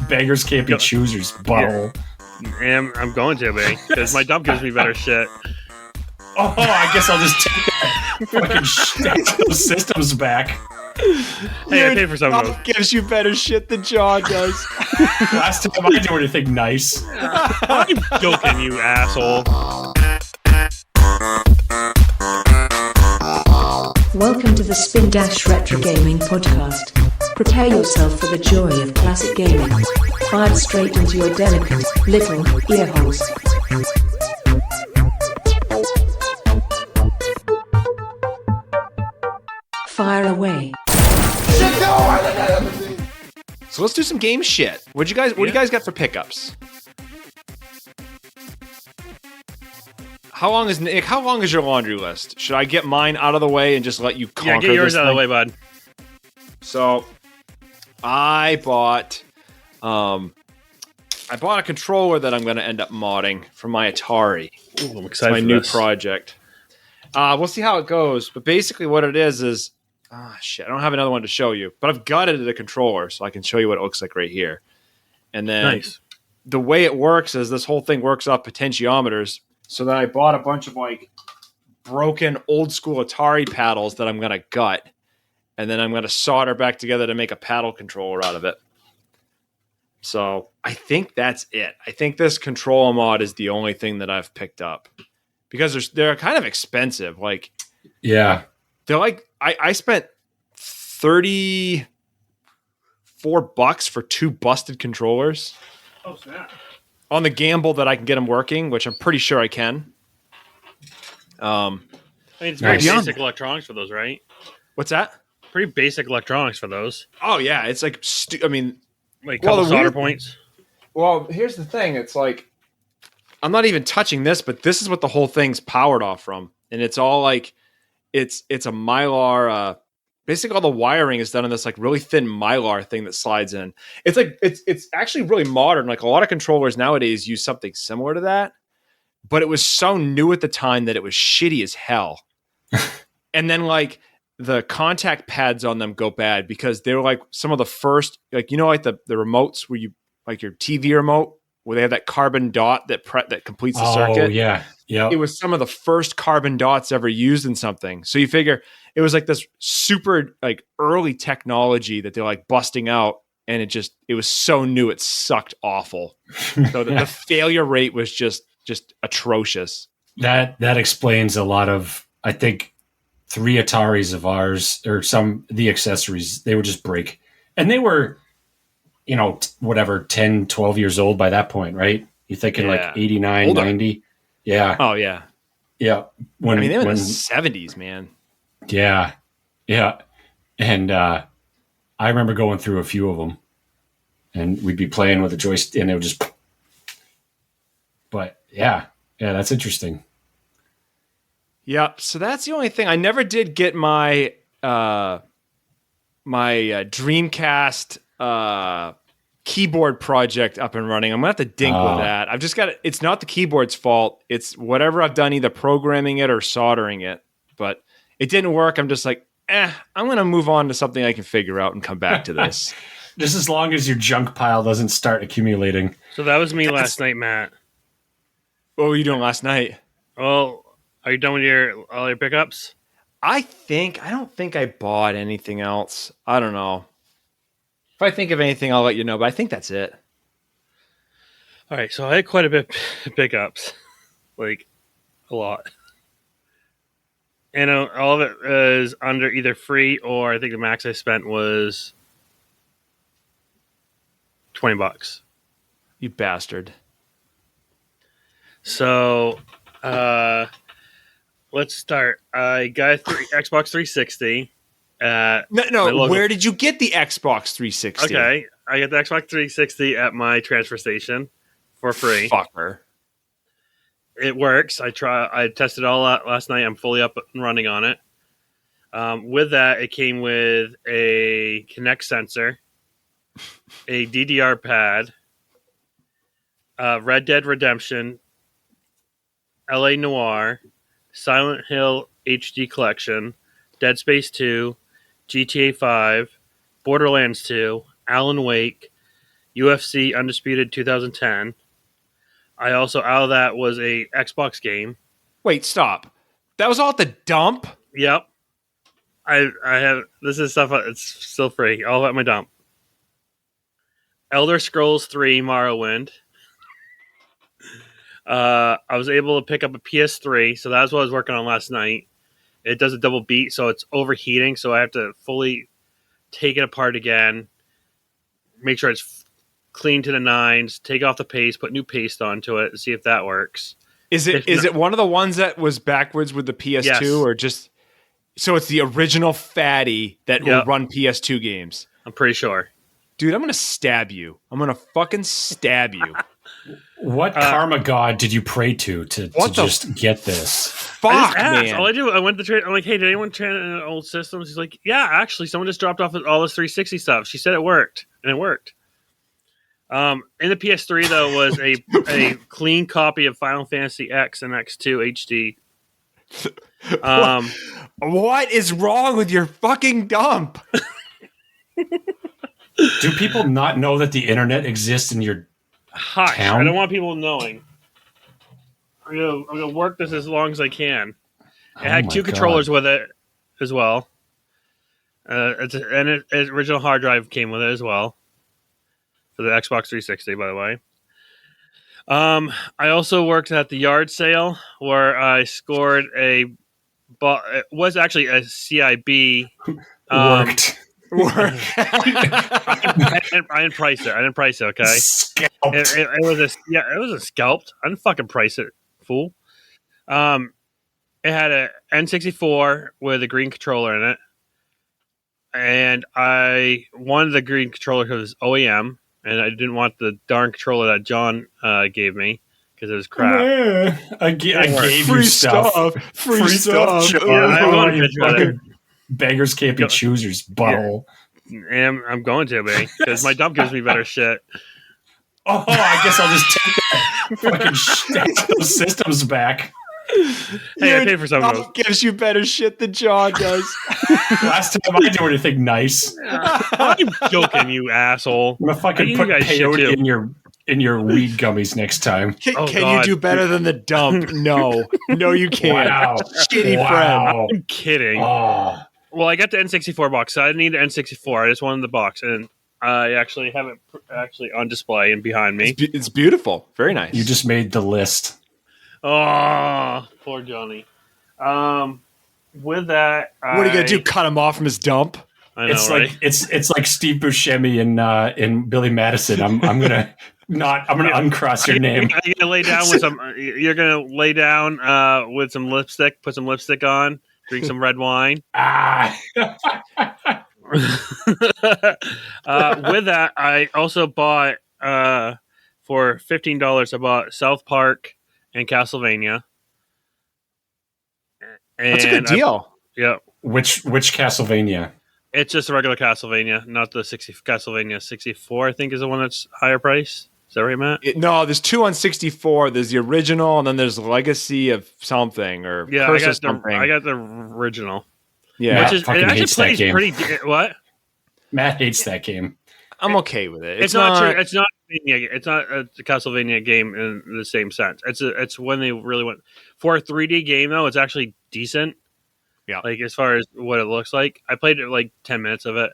Beggars can't be choosers, butthole. And I'm going to be, because my dump gives me better shit. Oh, I guess I'll just take that fucking those systems back. Hey, I paid for some of those. Gives you better shit than John does. Last time I do anything nice. I'm joking, you asshole. Welcome to the Spin Dash Retro Gaming Podcast. Prepare yourself for the joy of classic gaming. Fired straight into your delicate little ear holes. Fire away. So let's do some game shit. What do you guys got for pickups? How long is your laundry list? Should I get mine out of the way and just let you conquer this? Yeah, get yours out of the way, bud. So I bought a controller that I'm going to end up modding for my Atari. Ooh, I'm excited my for new this. project. We'll see how it goes, but basically what it is shit, I don't have another one to show you, but I've gutted the controller so I can show you what it looks like right here. And then the way it works is this whole thing works off potentiometers. So then I bought a bunch of like broken old school Atari paddles that I'm going to gut. And then I'm going to solder back together to make a paddle controller out of it. So I think that's it. I think this controller mod is the only thing that I've picked up because they're kind of expensive. Like, yeah, they're like, I spent $34 for 2 busted controllers. Oh, snap. On the gamble that I can get them working, which I'm pretty sure I can. I mean, it's very Nice. basic electronics for those, right? What's that? Pretty basic electronics for those. Oh yeah, it's like Like a Well, couple the solder weird- points. well, here's the thing. It's like I'm not even touching this, but this is what the whole thing's powered off from, and it's all like it's a Mylar. Basically, all the wiring is done in this like really thin Mylar thing that slides in. It's like it's actually really modern. Like a lot of controllers nowadays use something similar to that, but it was so new at the time that it was shitty as hell. And then like the contact pads on them go bad because they were like some of the first, like like the remotes where you like your TV remote where they have that carbon dot that completes the circuit. Oh yeah, yeah. It was some of the first carbon dots ever used in something. So you figure it was like this super like early technology that they're like busting out, and it was so new it sucked awful. So the failure rate was just atrocious. That explains a lot of, I think, 3 Ataris of ours, or the accessories, they would just break. And they were, whatever, 10, 12 years old by that point, right? You're thinking like 89, Older. 90. Yeah. Oh yeah. Yeah. They were in the 70s, man. Yeah. Yeah. And I remember going through a few of them, and we'd be playing with a joystick and it would just, but yeah, that's interesting. Yep. So that's the only thing. I never did get my Dreamcast keyboard project up and running. I'm gonna have to dink with that. I've just got it. It's not the keyboard's fault. It's whatever I've done, either programming it or soldering it. But it didn't work. I'm just like, I'm gonna move on to something I can figure out and come back to this. Just as long as your junk pile doesn't start accumulating. So that was me last night, Matt. What were you doing last night? Well, are you done with all your pickups? I don't think I bought anything else. I don't know. If I think of anything, I'll let you know, but I think that's it. All right, so I had quite a bit of pickups, like a lot. And all of it is under either free or I think the max I spent was $20. You bastard. So, let's start. I got a Xbox 360. No. Where did you get the Xbox 360? Okay, I got the Xbox 360 at my transfer station for free. Fucker. It works. I tested it all out last night. I'm fully up and running on it. With that, it came with a Kinect sensor, a DDR pad, Red Dead Redemption, LA Noire, Silent Hill HD Collection, Dead Space 2, GTA 5, Borderlands 2, Alan Wake, UFC Undisputed 2010. I also, out of that, was a Xbox game. Wait, stop. That was all at the dump? Yep. I have, this is stuff, it's still free. All at my dump. Elder Scrolls 3 Morrowind. I was able to pick up a PS3, so that's what I was working on last night. It does a double beat, so it's overheating, so I have to fully take it apart again, make sure it's clean to the nines, take off the paste, put new paste onto it, and see if that works. Is it one of the ones that was backwards with the PS2 Yes. or just so it's the original fatty that will run PS2 games? I'm pretty sure. Dude, I'm going to stab you. I'm going to fucking stab you. What karma god did you pray to just get this? Fuck, I just asked. man. All I do, I went to trade. I'm like, hey, did anyone trade in old systems? He's like, yeah, actually, someone just dropped off all this 360 stuff. She said it worked, and it worked. In the PS3 though was a clean copy of Final Fantasy X and X2 HD. What is wrong with your fucking dump? Do people not know that the internet exists in your Hush! town? I don't want people knowing. I'm gonna work this as long as I can. It had my two God. controllers with it as well. Its original hard drive came with it as well for the Xbox 360, by the way. I also worked at the yard sale where I scored it was actually a CIB. Worked. I didn't price it. Okay. Scalped. It was a scalped. I didn't fucking price it, fool. It had a N64 with a green controller in it, and I wanted the green controller because it was OEM, and I didn't want the darn controller that John gave me because it was crap. I gave Free you stuff. Free stuff. Sean. Yeah, I'm going to you bitch about it. fucking beggars can't be choosers, butthole. And I'm going to be because my dump gives me better shit. Oh, I guess I'll just take that fucking those systems back. Hey, I paid for some of those. Gives you better shit than John does. Last time I do anything nice, I'm joking, you asshole. I'm gonna fucking You put guys shit peyote in your weed gummies next time. Can Oh, you God. do better than the dump? No, you can't. Wow. Shitty friend. Wow. I'm kidding. Oh. Well, I got the N64 box, so I didn't need the N64. I just wanted the box, and I actually have it on display and behind me. It's beautiful. Very nice. You just made the list. Oh, poor Johnny. With that, what are you gonna do? Cut him off from his dump? I know, It's right? like it's like Steve Buscemi in Billy Madison. I'm gonna uncross your name. You're gonna lay down with some. You're gonna lay down with some lipstick. Put some lipstick on. Drink some red wine. Ah. With that, I also bought for $15. I bought South Park and Castlevania. And That's a good deal. Yeah, Which Castlevania? it's just a regular Castlevania, not the Castlevania 64. I think is the one that's higher price. Is that right, Matt? No, there's two on 64. There's the original, and then there's Legacy of something or Yeah, Curse I of got something. I got the original, yeah, which is it fucking actually hates that plays game. pretty. What? Matt hates that game. I'm okay with it. It's not true. It's not. It's not a Castlevania game in the same sense. It's when they really went for a 3D game though. It's actually decent. Yeah. Like as far as what it looks like, I played it like 10 minutes of it.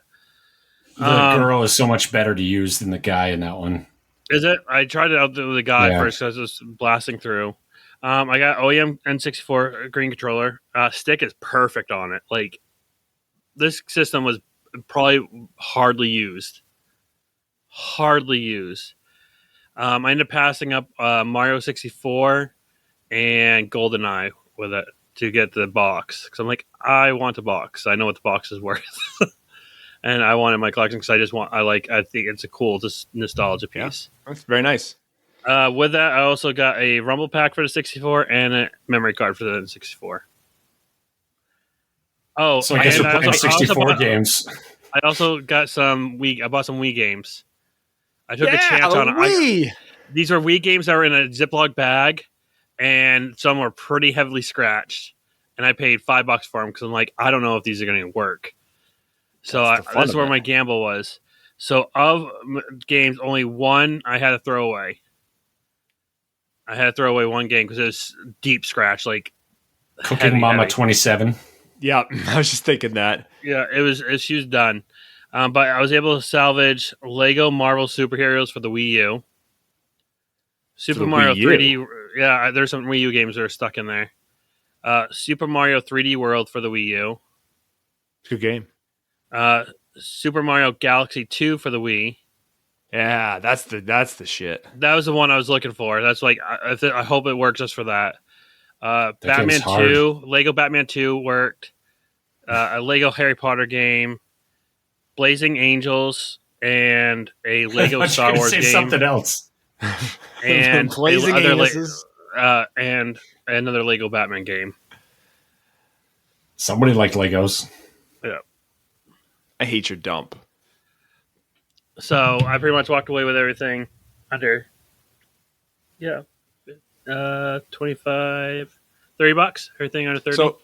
The girl is so much better to use than the guy in that one. Is it? I tried it out with the guy Yeah. first because I was blasting through. I got OEM N64 green controller. Stick is perfect on it. Like this system was probably hardly used. Hardly used. I ended up passing up Mario 64 and GoldenEye with it to get the box because I'm like, I want a box. I know what the box is worth, and I want it in my collection because I think it's a cool just nostalgia piece. That's very nice. With that, I also got a Rumble Pack for the 64 and a memory card for the 64. Oh, So I guess and we're playing 64 games. I also got some Wii. I bought some Wii games. I took a Yeah, chance on it. Wii. These were Wii games that were in a Ziploc bag, and some were pretty heavily scratched. And I paid $5 for them because I'm like, I don't know if these are going to work. So That's the fun that's of where it. my gamble was. So of games, only one I had to throw away. I had to throw away one game because it was deep scratch, like Cooking Mama 27. Yeah, I was just thinking that. Yeah, she was done. But I was able to salvage Lego Marvel Superheroes for the Wii U. Super the Mario Wii U? 3D. Yeah, there's some Wii U games that are stuck in there. Super Mario 3D World for the Wii U. Good game. Super Mario Galaxy 2 for the Wii. Yeah, that's the shit. That was the one I was looking for. That's like I hope it works just for that. Batman game's hard. 2, Lego Batman 2 worked. A Lego Harry Potter game, Blazing Angels, and a Lego Star Wars say game. something else. And Blazing Angels. and another Lego Batman game. Somebody liked Legos. Yeah. I hate your dump. So I pretty much walked away with everything under 25, $30. Everything under 30. So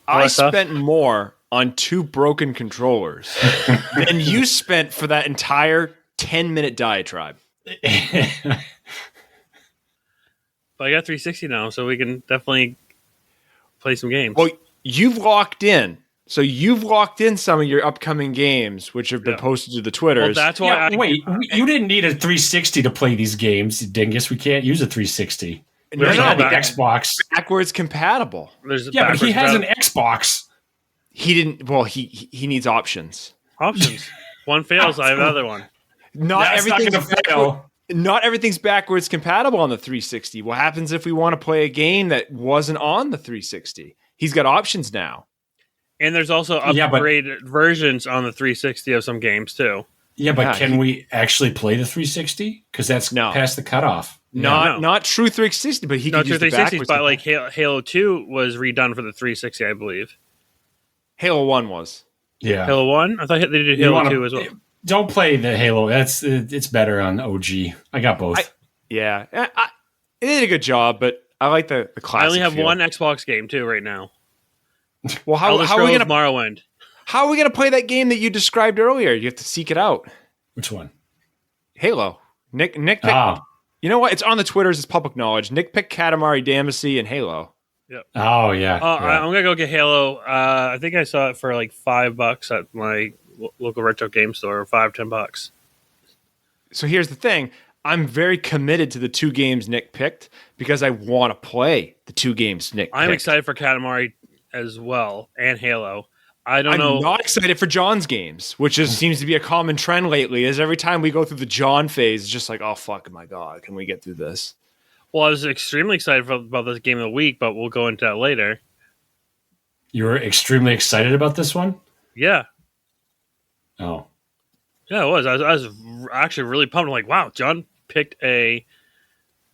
I that stuff? spent more on 2 broken controllers than you spent for that entire 10-minute diatribe. But I got 360 now, so we can definitely play some games. Well, you've locked in. So you've locked in some of your upcoming games, which have been posted to the Twitters. Well, that's why. Wait, you didn't need a 360 to play these games, you dingus. We can't use a 360. No, There's no, not the but- Xbox. backwards compatible. There's Yeah, but he has an backwards Xbox. He didn't. Well, he needs options. options. One fails, I have another one. Not That's not everything's going to fail. Not everything's backwards compatible on the 360. What happens if we want to play a game that wasn't on the 360? He's got options now. And there's also Yeah, but- upgraded versions on the 360 of some games too. Yeah, but Yeah, can we actually play the 360? Because that's No. past the cutoff. Not true 360, but he No, could use the 360s, backwards. but like Halo 2 was redone for the 360, I believe. Halo 1 was. Yeah. Halo 1? I thought they did You Halo wanna- 2 as well. Don't play the Halo. It's better on OG. I got both. Yeah, it did a good job, but I like the classic. I only have feel. one Xbox game too right now. Well, how Elder are we Scrolls gonna Morrowind. how are we gonna play that game that you described earlier? You have to seek it out. Which one? Halo. Nick picked, Oh. You know what? It's on the Twitters. It's public knowledge. Nick picked Katamari Damacy and Halo. Oh, yeah. Oh, yeah. I'm gonna go get Halo. I think I saw it for like $5 at my local retro game store, or $5-10. So here's the thing. I'm very committed to the 2 games Nick picked because I want to play the 2 games Nick I'm picked. excited for Katamari as well, and Halo. I don't I'm know. not excited for John's games, which seems to be a common trend lately. Is every time we go through the John phase, it's just like, oh fuck, my god, can we get through this? Well, I was extremely excited about this game of the week, but we'll go into that later. You were extremely excited about this one? Yeah, Oh. yeah, it was. I was actually really pumped. I'm like, wow, John picked a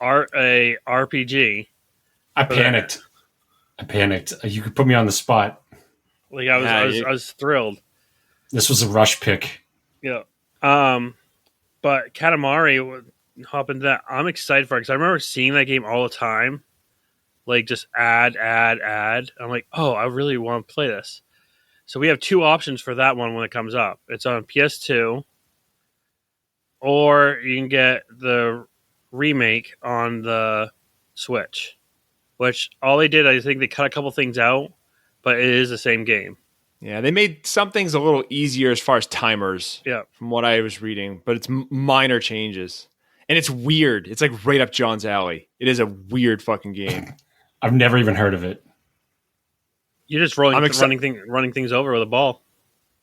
RPG. I panicked. You could put me on the spot. Like I was, Yeah, I was thrilled. This was a rush pick. Yeah. But Katamari would hop into that. I'm excited for it because I remember seeing that game all the time. Like just add. I'm like, oh, I really want to play this. So we have 2 options for that one when it comes up. It's on PS2, or you can get the remake on the Switch. Which all they did, I think they cut a couple things out, but it is the same game. Yeah, they made some things a little easier as far as timers. Yeah. From what I was reading, but it's minor changes, and it's weird. It's like right up John's alley. It is a weird fucking game. I've never even heard of it. You're just I'm running things over with a ball.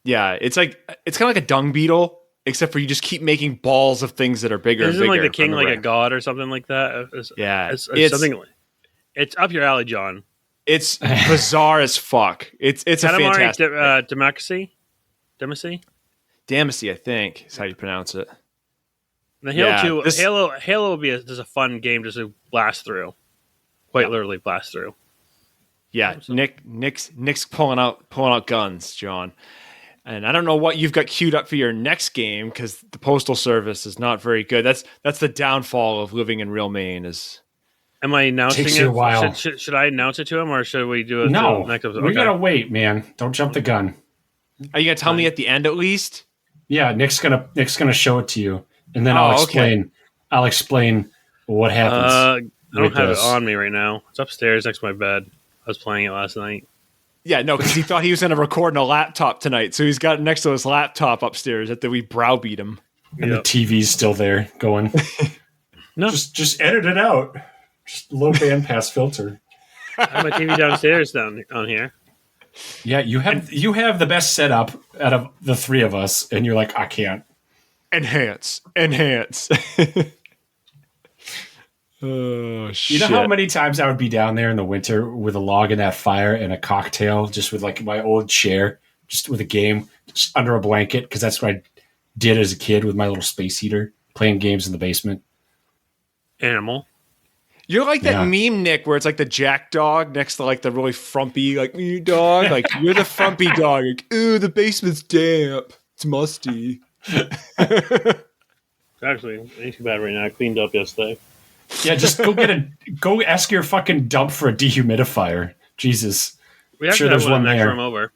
Yeah, it's kind of like a dung beetle, except for you just keep making balls of things that are bigger. Isn't and like bigger the king on like a ramp. god or something like that? Yeah, It's it's something. It's up your alley, John. It's bizarre as fuck. It's a Katamari fantastic. Demacy. Damacy, I think is how you pronounce it. The Halo Yeah, 2, this- Halo will be just a fun game just to blast through. Quite literally blast through. Yeah, Nick's pulling out guns, John. And I don't know what you've got queued up for your next game because the postal service is not very good. That's the downfall of living in real Maine. Is Am I announcing Takes it? you a while. Should I announce it to him, or should we do it No. till next episode? We Okay. got to wait, man. Don't jump the gun. are you gonna tell me at the end at least? Yeah, Nick's gonna show it to you, and then Okay. I'll explain what happens. I don't with have this. it on me right now. It's upstairs next to my bed. I was playing it last night. Yeah, no, because he thought he was going to record on a laptop tonight, so he's got it next to his laptop upstairs after we browbeat him. And the Yep. TV's still there going. No. Just edit it out. Just low bandpass filter. I have my TV downstairs on here. Yeah, you have the best setup out of the three of us, and you're like, I can't. Enhance. Oh, shit. You know how many times I would be down there in the winter with a log in that fire and a cocktail, just with like my old chair, just with a game, just under a blanket, because that's what I did as a kid with my little space heater, playing games in the basement. Animal. You're like that Yeah. meme, Nick, where it's like the jack dog next to like the really frumpy, like, dog. Like, you're the frumpy dog. Like, ooh, the basement's damp. It's musty. Actually, it ain't too bad right now. I cleaned up yesterday. Yeah, just go ask your fucking dump for a dehumidifier. Jesus. We actually Sure, have there's one one next there. time over.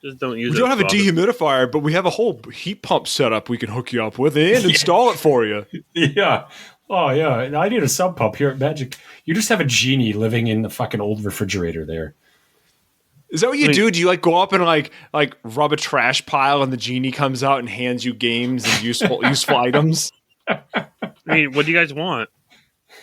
Just don't use it. We don't have a often. dehumidifier, but we have a whole heat pump setup we can hook you up with and install it for you. Yeah. Oh, yeah. I need a sub pump here at Magic. You just have a genie living in the fucking old refrigerator there. Is that what you do? Do you like go up and like rub a trash pile and the genie comes out and hands you games and useful items? I mean, what do you guys want?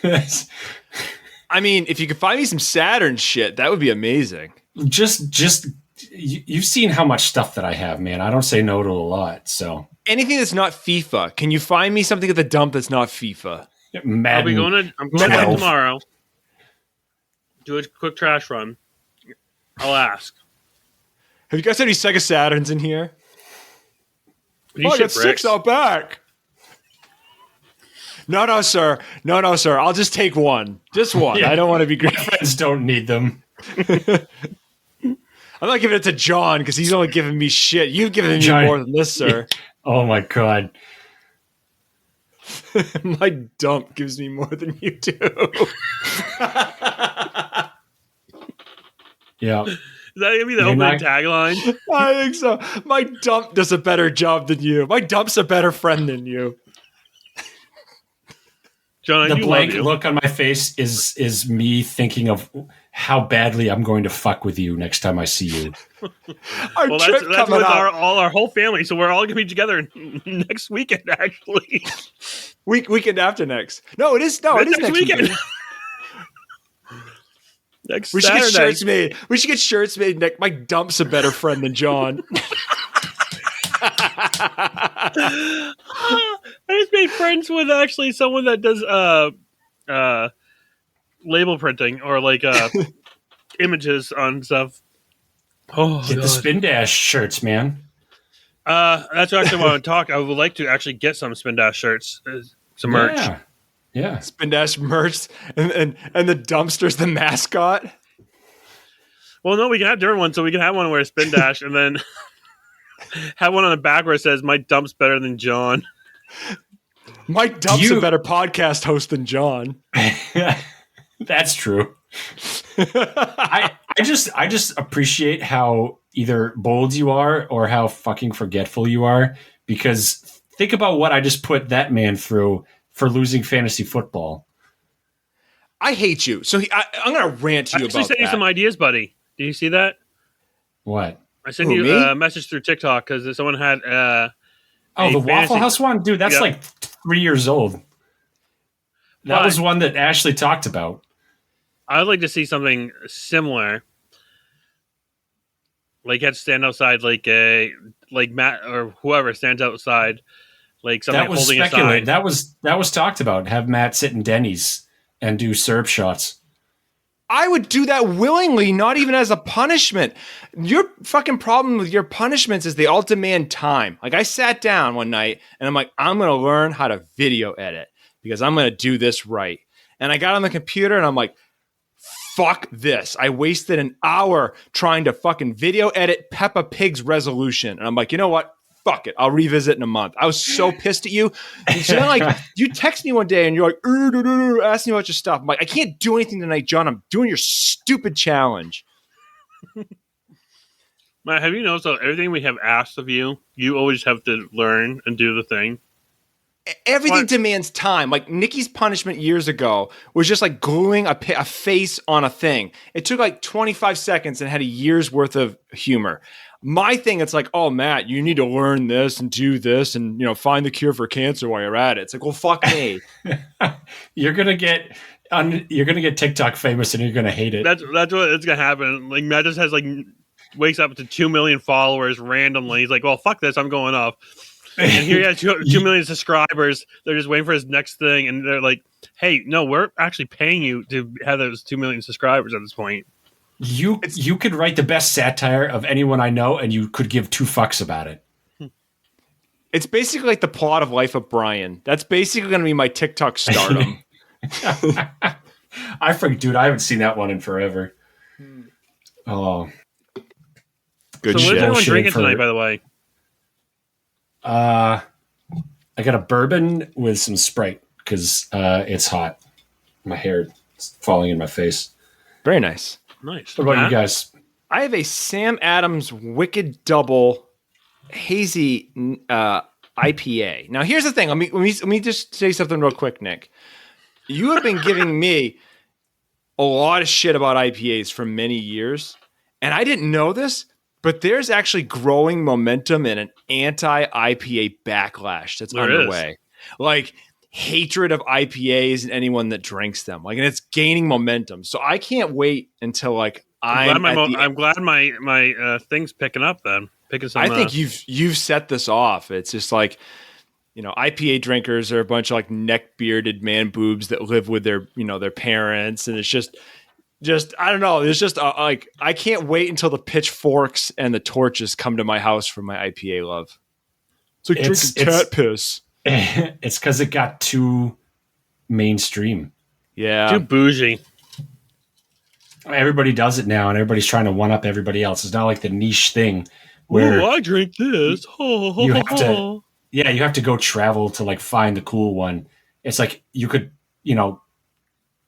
I mean, if you could find me some Saturn shit, that would be amazing. just you've seen how much stuff that I have, man. I don't say no to a lot. So Anything that's not FIFA. Can you find me something at the dump that's not FIFA? Madden. I'm going back 12. tomorrow. Do a quick trash run. I'll ask. Have you guys had any Sega Saturns in here? You I ship got 6 bricks? out back. No, sir. No, sir. I'll just take one. Just one. Yeah. I don't want to be greedy. Friends don't need them. I'm not giving it to John because he's only giving me shit. You've given me John- more than this, sir. Oh my god. My dump gives me more than you do. Yeah. Is that going to be the You're opening not- tagline? I think so. My dump does a better job than you. My dump's a better friend than you. John, I The do blank love you. look on my face is me thinking of how badly I'm going to fuck with you next time I see you. Our Well, trip that's coming with up. our whole family, so we're all going to be together next weekend, actually. Weekend after next. No, it is. No, it is next weekend. Next We should Saturday. get shirts made. We should get shirts made. Nick, my dump's a better friend than John. I just made friends with actually someone that does label printing or like images on stuff. Oh, Get the Spin Dash shirts, man. that's what I actually want to talk. I would like to actually get some Spin Dash shirts, some merch. Yeah. Yeah. Spin Dash merch and the dumpster's the mascot. Well, no, we can have different ones. So we can have one where it's Spin Dash and then have one on the back where it says, "My dump's better than John." My dump's a better podcast host than John. That's true. I just appreciate how either bold you are or how fucking forgetful you are, because think about what I just put that man through for losing fantasy football. I hate you. So I'm going to rant to I you actually about sent you that. some ideas, buddy. Did you see that? What? I sent Who, you me? a message through TikTok because someone had Oh, a the fantasy- Waffle House one? Dude, that's Yeah. like 3 years old. That Fine. was one that Ashley talked about. I would like to see something similar. Like, had to stand outside, like Matt or whoever stands outside, like something That was holding a speculated. sign. That was talked about. Have Matt sit in Denny's and do serve shots. I would do that willingly, not even as a punishment. Your fucking problem with your punishments is they all demand time. Like, I sat down one night and I'm like, I'm going to learn how to video edit because I'm going to do this right. And I got on the computer and I'm like, fuck this. I wasted an hour trying to fucking video edit Peppa Pig's resolution. And I'm like, you know what? Fuck it. I'll revisit in a month. I was so pissed at you. And so then, like, you text me one day and you're like, ask me about your stuff. I'm like, I can't do anything tonight, John. I'm doing your stupid challenge. Matt, have you noticed that everything we have asked of you, you always have to learn and do the thing? Everything What? demands time. Like Nikki's punishment years ago was just like gluing a face on a thing. It took like 25 seconds and had a year's worth of humor. My thing, it's like, oh, Matt, you need to learn this and do this and, find the cure for cancer while you're at it. It's like, well, fuck me. You're gonna get TikTok famous and you're gonna hate it. That's what it's gonna happen. Like Matt just has wakes up to 2 million followers randomly. He's like, well, fuck this, I'm going off. And here he has 2 million subscribers. They're just waiting for his next thing, and they're like, hey, no, we're actually paying you to have those 2 million subscribers at this point. You could write the best satire of anyone I know, and you could give 2 fucks about it. It's basically like the plot of Life of Brian. That's basically going to be my TikTok stardom. Dude, I haven't seen that one in forever. Oh, good so shit. what is everyone drinking for- tonight, by the way? I got a bourbon with some Sprite because it's hot. My hair is falling in my face. Very nice. Nice. What about Matt? you guys? I have a Sam Adams Wicked Double Hazy IPA. Now, here's the thing. Let me just say something real quick, Nick. You have been giving me a lot of shit about IPAs for many years, and I didn't know this, but there's actually growing momentum and an anti-IPA backlash that's There underway. Like hatred of IPAs and anyone that drinks them. And it's gaining momentum. So I can't wait until I'm glad my thing's picking up then. Picking some. I think you've set this off. It's just IPA drinkers are a bunch of neck bearded man boobs that live with their parents, and it's just I don't know. There's just I can't wait until the pitchforks and the torches come to my house for my IPA love. It's like drinking cat piss. It's because it got too mainstream. Yeah, too bougie. Everybody does it now, and everybody's trying to one up everybody else. It's not like the niche thing where I drink this. you have to. Yeah, you have to go travel to find the cool one. It's like you could,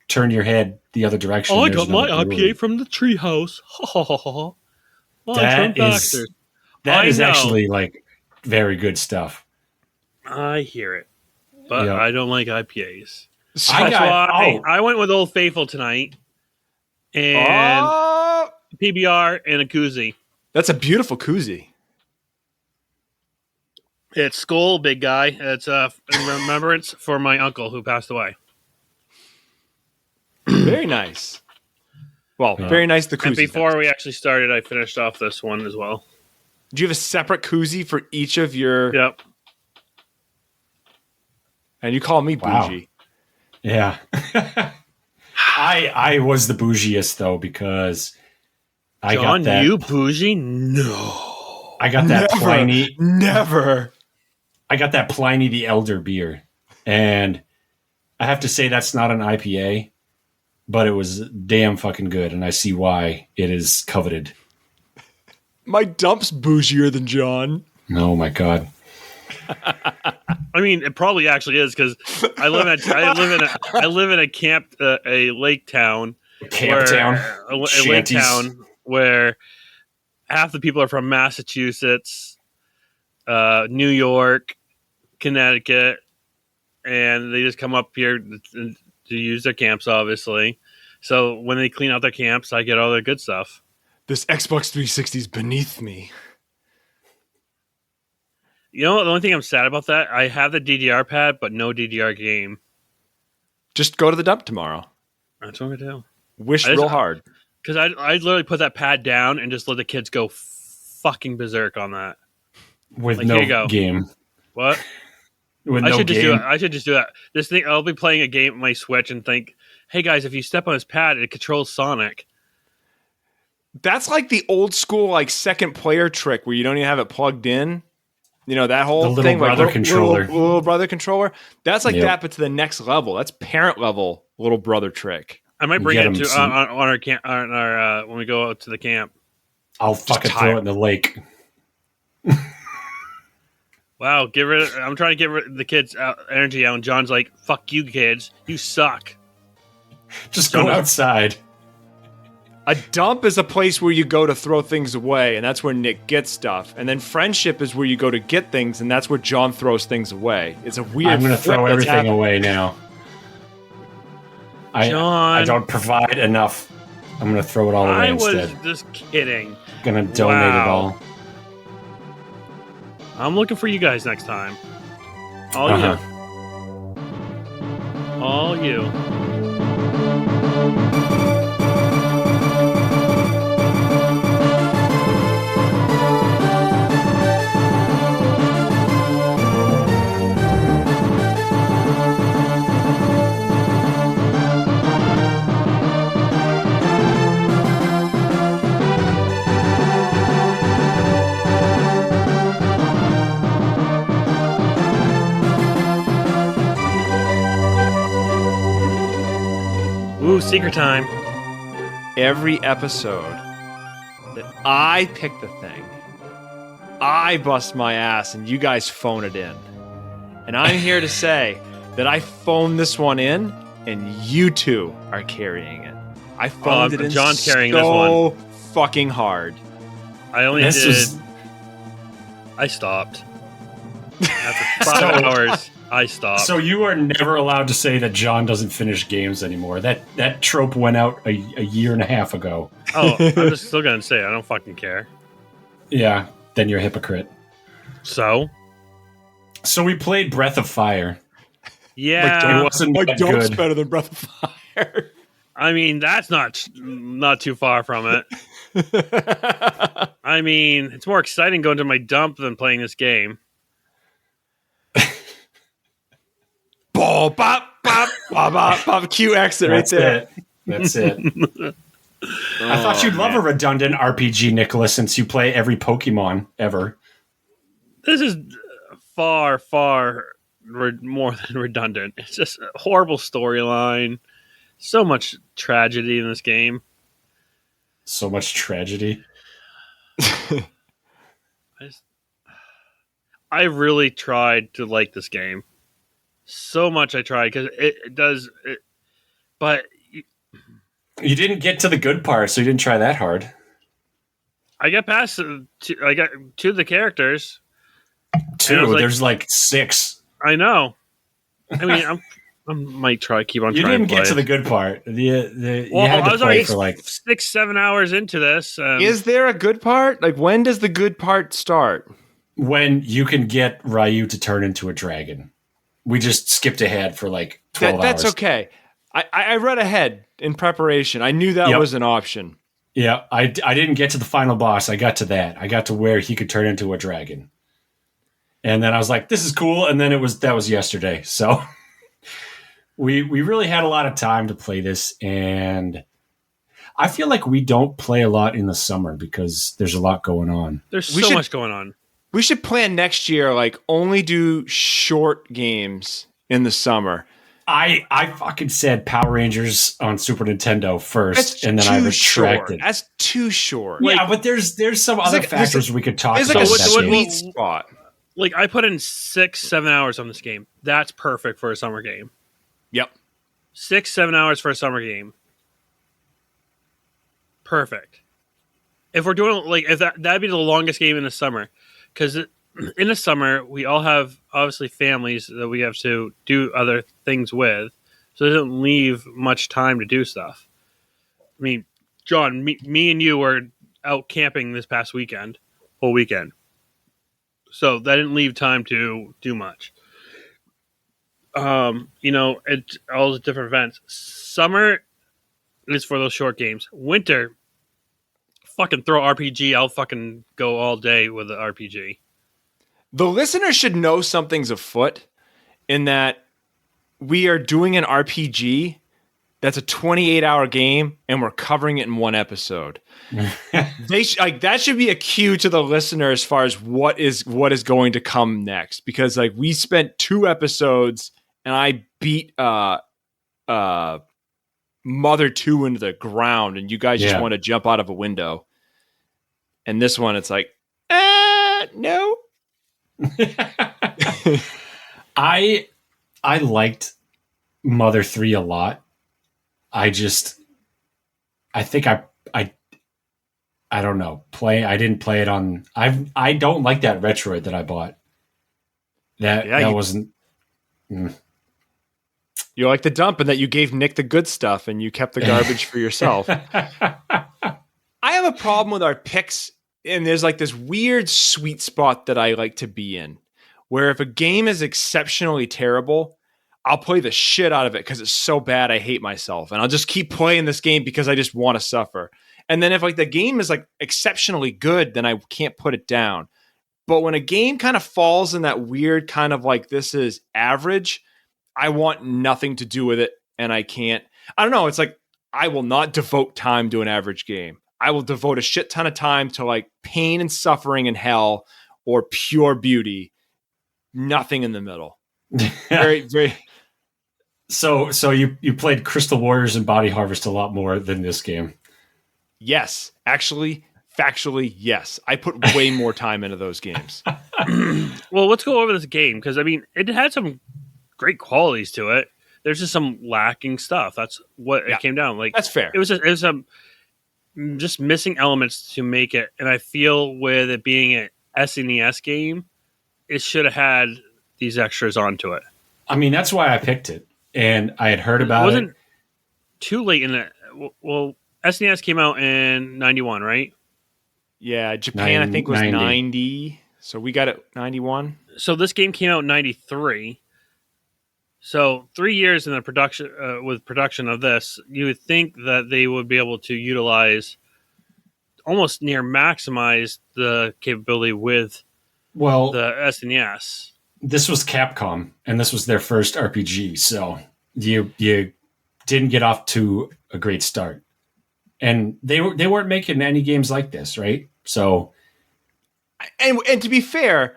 turn your head the other direction. Oh, I There's got my another brewery. IPA from the treehouse. That is actually very good stuff. I hear it, but Yeah. I don't like IPAs. So That's why I went with Old Faithful tonight, and PBR and a koozie. that's a beautiful koozie. It's Skull, big guy. It's in remembrance for my uncle who passed away. Very nice. Well, very nice. The koozie. And before we actually started, I finished off this one as well. Do you have a separate koozie for each of your? Yep. And you call me Wow. bougie. Yeah. I was the bougiest though because I John, got that. you bougie? No. I got that Pliny. Never. I got that Pliny the Elder beer, and I have to say that's not an IPA, but it was damn fucking good, and I see why it is coveted. My dump's bougier than John. Oh my god. I mean, it probably actually is because I live in a lake town, a lake town where half the people are from Massachusetts, New York, Connecticut, and they just come up here to use their camps, obviously. So when they clean out their camps, I get all their good stuff. This Xbox 360 is beneath me. You know, the only thing I'm sad about that, I have the DDR pad, but no DDR game. Just go to the dump tomorrow. That's what I'm gonna do. Wish real hard. Because I literally put that pad down and just let the kids go fucking berserk on that. With Here you no go. game. What? With I no should just do game. it. I should just do that. This thing, I'll be playing a game on my Switch and think, hey guys, if you step on this pad, it controls Sonic. That's like the old school second player trick where you don't even have it plugged in. You know, that whole The little thing. brother controller. Little brother controller. That's like Yep. that, but to the next level. That's parent level little brother trick. I might bring Get it 'em to some- on our camp on our when we go out to the camp. I'll fucking tie throw it. it in the lake. Wow, I'm trying to get the kids energy out, and John's like, "Fuck you, kids, you suck." Just go Don't- outside. A dump is a place where you go to throw things away, and that's where Nick gets stuff. And then friendship is where you go to get things, and that's where John throws things away. It's a weird. I'm going to throw everything away now. John, I don't provide enough. I'm going to throw it all away instead. I was just kidding. Going to donate it all. I'm looking for you guys next time. All you. All you. Ooh, secret time. Every episode that I pick the thing, I bust my ass and you guys phone it in. And I'm here to say that I phoned this one in and you two are carrying it. I phoned it in John's carrying so this one. fucking hard. I only I stopped. After 5 hours, I stopped. So you are never allowed to say that John doesn't finish games anymore. That trope went out a year and a half ago. Oh, I'm just still gonna say I don't fucking care. Yeah, then you're a hypocrite. So we played Breath of Fire. Yeah, it wasn't that good. better than Breath of Fire. I mean, that's not too far from it. I mean, it's more exciting going to my dump than playing this game. Bop, bop, bop, bop, bop, bop. Q exit right there. That's it. I thought you'd love a redundant RPG, Nicholas, since you play every Pokemon ever. This is far more than redundant. It's just a horrible storyline. So much tragedy in this game. So much tragedy. I really tried to like this game. So much I tried because it does. But you didn't get to the good part, so you didn't try that hard. I got past. I got to the characters. Two. There's like 6. I know. I mean, I might try keep on. You trying didn't to get to the good part. You had to I was play already for like 6-7 hours into this. Is there a good part? Like, when does the good part start? When you can get Ryu to turn into a dragon. We just skipped ahead for like 12 hours. That's okay. I read ahead in preparation. I knew that was an option. Yeah, I didn't get to the final boss. I got to that. I got to where he could turn into a dragon. And then I was like, this is cool. And then that was yesterday. So we really had a lot of time to play this. And I feel like we don't play a lot in the summer because there's a lot going on. There's so much going on. We should plan next year, like, only do short games in the summer. I fucking said Power Rangers on Super Nintendo first, and then I retracted. That's too short. Yeah, but there's some other factors we could talk about. It's like a sweet spot. Like, I put in 6-7 hours on this game. That's perfect for a summer game. Yep. 6-7 hours for a summer game. Perfect. If we're doing, like, if that'd be the longest game in the summer. Because in the summer, we all have, obviously, families that we have to do other things with. So it doesn't leave much time to do stuff. I mean, John, me and you were out camping this past whole weekend. So that didn't leave time to do much. It's all the different events. Summer is for those short games. Winter, fucking throw RPG. I'll fucking go all day with the RPG. The listener should know something's afoot in that we are doing an RPG that's a 28-hour game and we're covering it in one episode. That should be a cue to the listener as far as what is going to come next, because like we spent 2 episodes and I beat Mother 2 into the ground and you guys just want to jump out of a window. And this one, it's like, no. I liked Mother 3 a lot. I think I I don't know. I didn't play it on. I don't like that Retroid that I bought. That wasn't. You like the dump, and that you gave Nick the good stuff, and you kept the garbage for yourself. I have a problem with our picks, and there's like this weird sweet spot that I like to be in, where if a game is exceptionally terrible, I'll play the shit out of it because it's so bad I hate myself, and I'll just keep playing this game because I just want to suffer. And then if like the game is like exceptionally good, then I can't put it down. But when a game kind of falls in that weird kind of like this is average, I want nothing to do with it, and I can't. I don't know. It's like I will not devote time to an average game. I will devote a shit ton of time to like pain and suffering and hell or pure beauty. Nothing in the middle. Very, very. So you played Crystal Warriors and Body Harvest a lot more than this game. Yes, actually, factually, yes. I put way more time into those games. Well, let's go over this game because I mean, it had some great qualities to it. There's just some lacking stuff. That's what it came down. Like that's fair. It was just missing elements to make it. And I feel with it being an SNES game, it should have had these extras onto it. I mean, that's why I picked it, and I had heard about it. Wasn't too late in it. Well, SNES came out in 91, right? Yeah, Japan I think was 90. So we got it 91. So this game came out in 93. So 3 years in the production with production of this, you would think that they would be able to utilize almost near maximize the capability with the SNES. This was Capcom, and this was their first RPG, so you didn't get off to a great start. And they weren't making any games like this, right? So, and to be fair,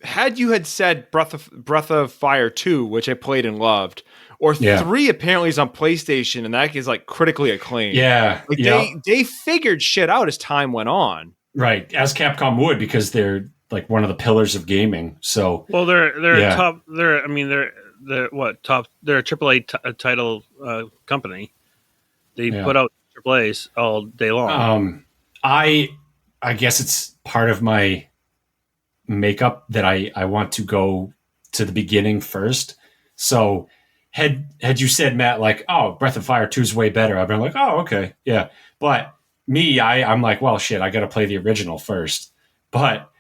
had you had said Breath of Fire 2, which I played and loved, or 3 apparently is on PlayStation, and that is like critically acclaimed. Yeah, like they figured shit out as time went on, right? As Capcom would, because they're like one of the pillars of gaming. So, well, they're top. They're top. They're a AAA title company. They put out AAAs all day long. I guess it's part of my makeup that I want to go to the beginning first. So had you said, Matt, like, oh, Breath of Fire 2 is way better, I've been like, oh, okay, yeah. But me, I'm like, well, shit, I got to play the original first. But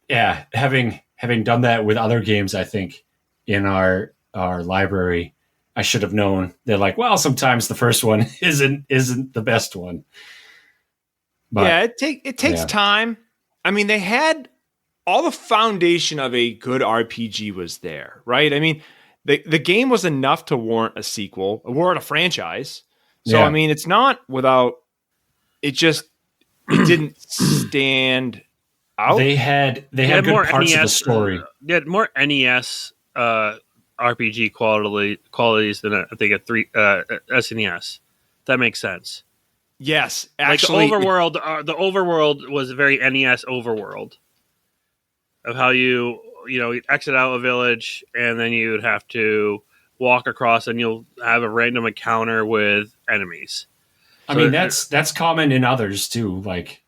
yeah, having done that with other games, I think in our library, I should have known. They're like, well, sometimes the first one isn't the best one. But, yeah, it takes time. I mean, they had all the foundation of a good RPG was there, right? I mean, the game was enough to warrant a sequel, warrant a franchise. So I mean, it's not without. It didn't stand out. They had good more parts NES, of the story. They had more NES RPG qualities than I think a SNES. That makes sense. Yes, actually, like the overworld was a very NES overworld of how you'd exit out a village and then you would have to walk across and you'll have a random encounter with enemies. I mean, that's common in others too. Like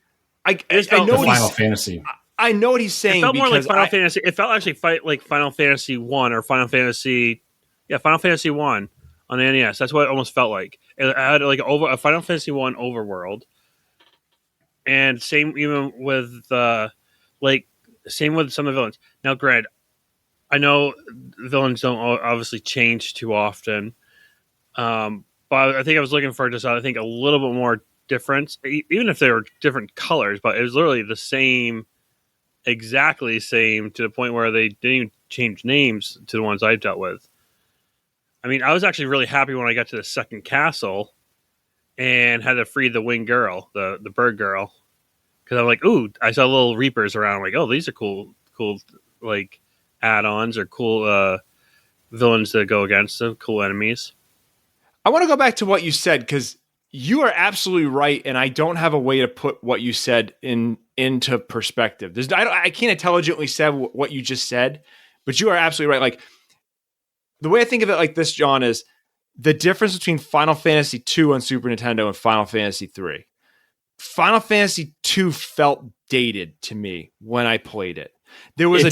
I know Final Fantasy. I know what he's saying. It felt more like Final Fantasy. It felt actually like Final Fantasy 1 or Final Fantasy 1 on the NES. That's what it almost felt like. It had like a Final Fantasy 1 overworld, and same even with same with some of the villains. Now, Greg, I know villains don't obviously change too often, but I think I was looking for just a little bit more difference, even if they were different colors. But it was literally the same, exactly same, to the point where they didn't even change names to the ones I dealt with. I mean, I was actually really happy when I got to the second castle and had to free the winged girl, the bird girl, because I'm like, ooh, I saw little reapers around. I'm like, oh, these are cool, like add-ons or cool villains to go against them, cool enemies. I want to go back to what you said because you are absolutely right, and I don't have a way to put what you said into perspective. I can't intelligently say what you just said, but you are absolutely right. Like, the way I think of it like this, John, is the difference between Final Fantasy 2 on Super Nintendo and Final Fantasy 3. Final Fantasy 2 felt dated to me when I played it. There was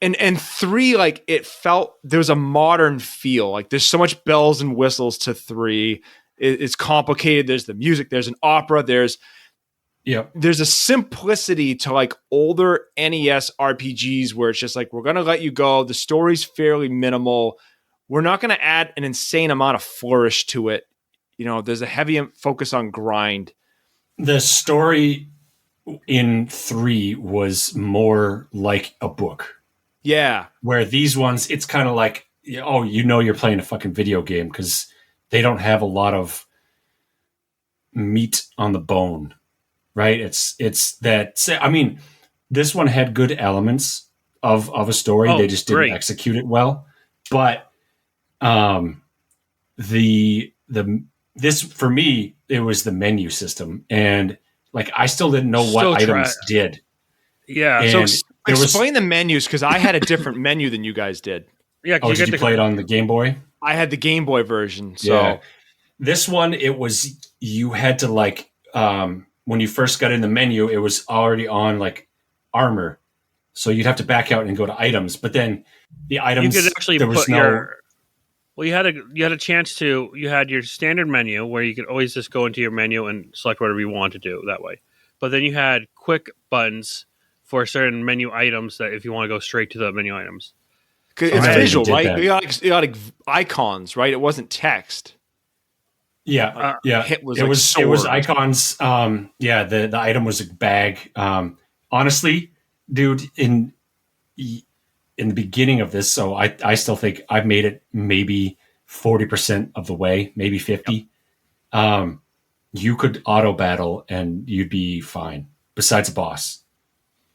and 3, like, it felt there was a modern feel. Like, there's so much bells and whistles to 3. It's complicated. There's the music. There's an opera. There's a simplicity to like older NES RPGs where it's just like, we're going to let you go. The story's fairly minimal. We're not going to add an insane amount of flourish to it. You know, there's a heavy focus on grind. The story in 3 was more like a book. Yeah. Where these ones, it's kind of like, oh, you're playing a fucking video game because they don't have a lot of meat on the bone, right? It's that, I mean, this one had good elements of a story. They just didn't execute it well. But this for me, it was the menu system, and like I still didn't know what items did. Yeah, and so explain the menus because I had a different menu than you guys did. Yeah, did you play it on the Game Boy? I had the Game Boy version. So this one, it was you had to like when you first got in the menu, it was already on like armor, so you'd have to back out and go to items. But then the items you could actually put you had a chance to. You had your standard menu where you could always just go into your menu and select whatever you want to do that way. But then you had quick buttons for certain menu items that if you want to go straight to the menu items. It's visual, right? You got like icons, right? It wasn't text. Yeah, It was icons. The item was a bag. Honestly, dude, in the beginning of this, so I still think I've made it maybe 40% of the way, maybe 50. Yep. You could auto battle and you'd be fine. Besides a boss,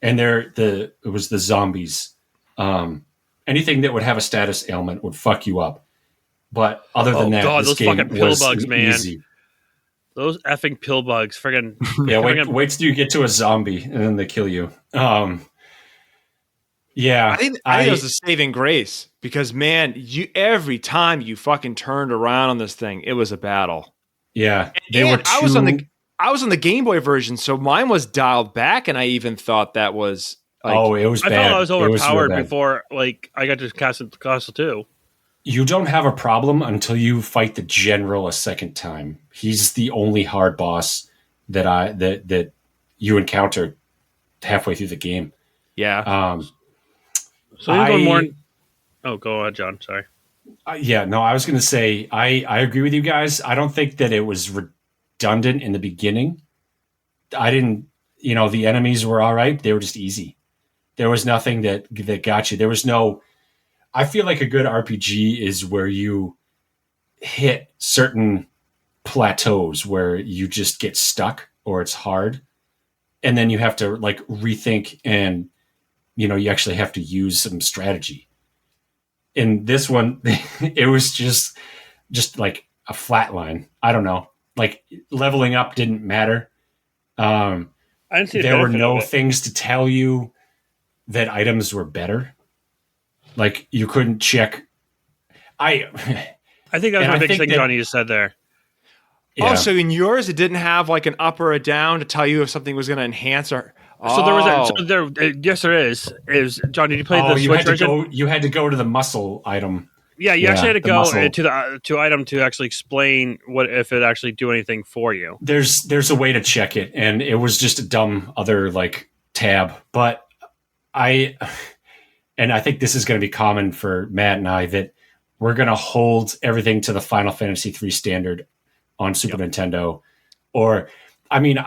and it was the zombies. Anything that would have a status ailment would fuck you up. But other than that, God, this those game fucking pill was bugs, man. Easy. Those effing pill bugs, friggin'. Yeah, wait till you get to a zombie and then they kill you. Yeah, I think it was a saving grace because man, every time you fucking turned around on this thing, it was a battle. Yeah, I was on the Game Boy version, so mine was dialed back, and I even thought that was. Like, it was bad. I felt I was overpowered before, like I got to Castle 2. You don't have a problem until you fight the general a second time. He's the only hard boss that you encounter halfway through the game. Yeah. So you're going more. Oh, go ahead, John. Sorry. I was going to say I agree with you guys. I don't think that it was redundant in the beginning. I didn't. The enemies were all right. They were just easy. There was nothing that got you. There was no. I feel like a good RPG is where you hit certain plateaus where you just get stuck or it's hard, and then you have to like rethink and you actually have to use some strategy. In this one, it was just like a flat line. I don't know. Like leveling up didn't matter. I didn't see there were no things to tell you that items were better. Like you couldn't check. I think that was the biggest thing Johnny just said there. Yeah. Also, in yours, it didn't have like an up or a down to tell you if something was going to enhance or. So there was yes, there is. Is John? Did you play the Switch version? You had to go to the muscle item. Yeah, you actually had to go to item to actually explain what if it actually do anything for you. There's a way to check it, and it was just a dumb other like tab. But I think this is going to be common for Matt and I that we're going to hold everything to the Final Fantasy 3 standard on Super Nintendo. Or, I mean,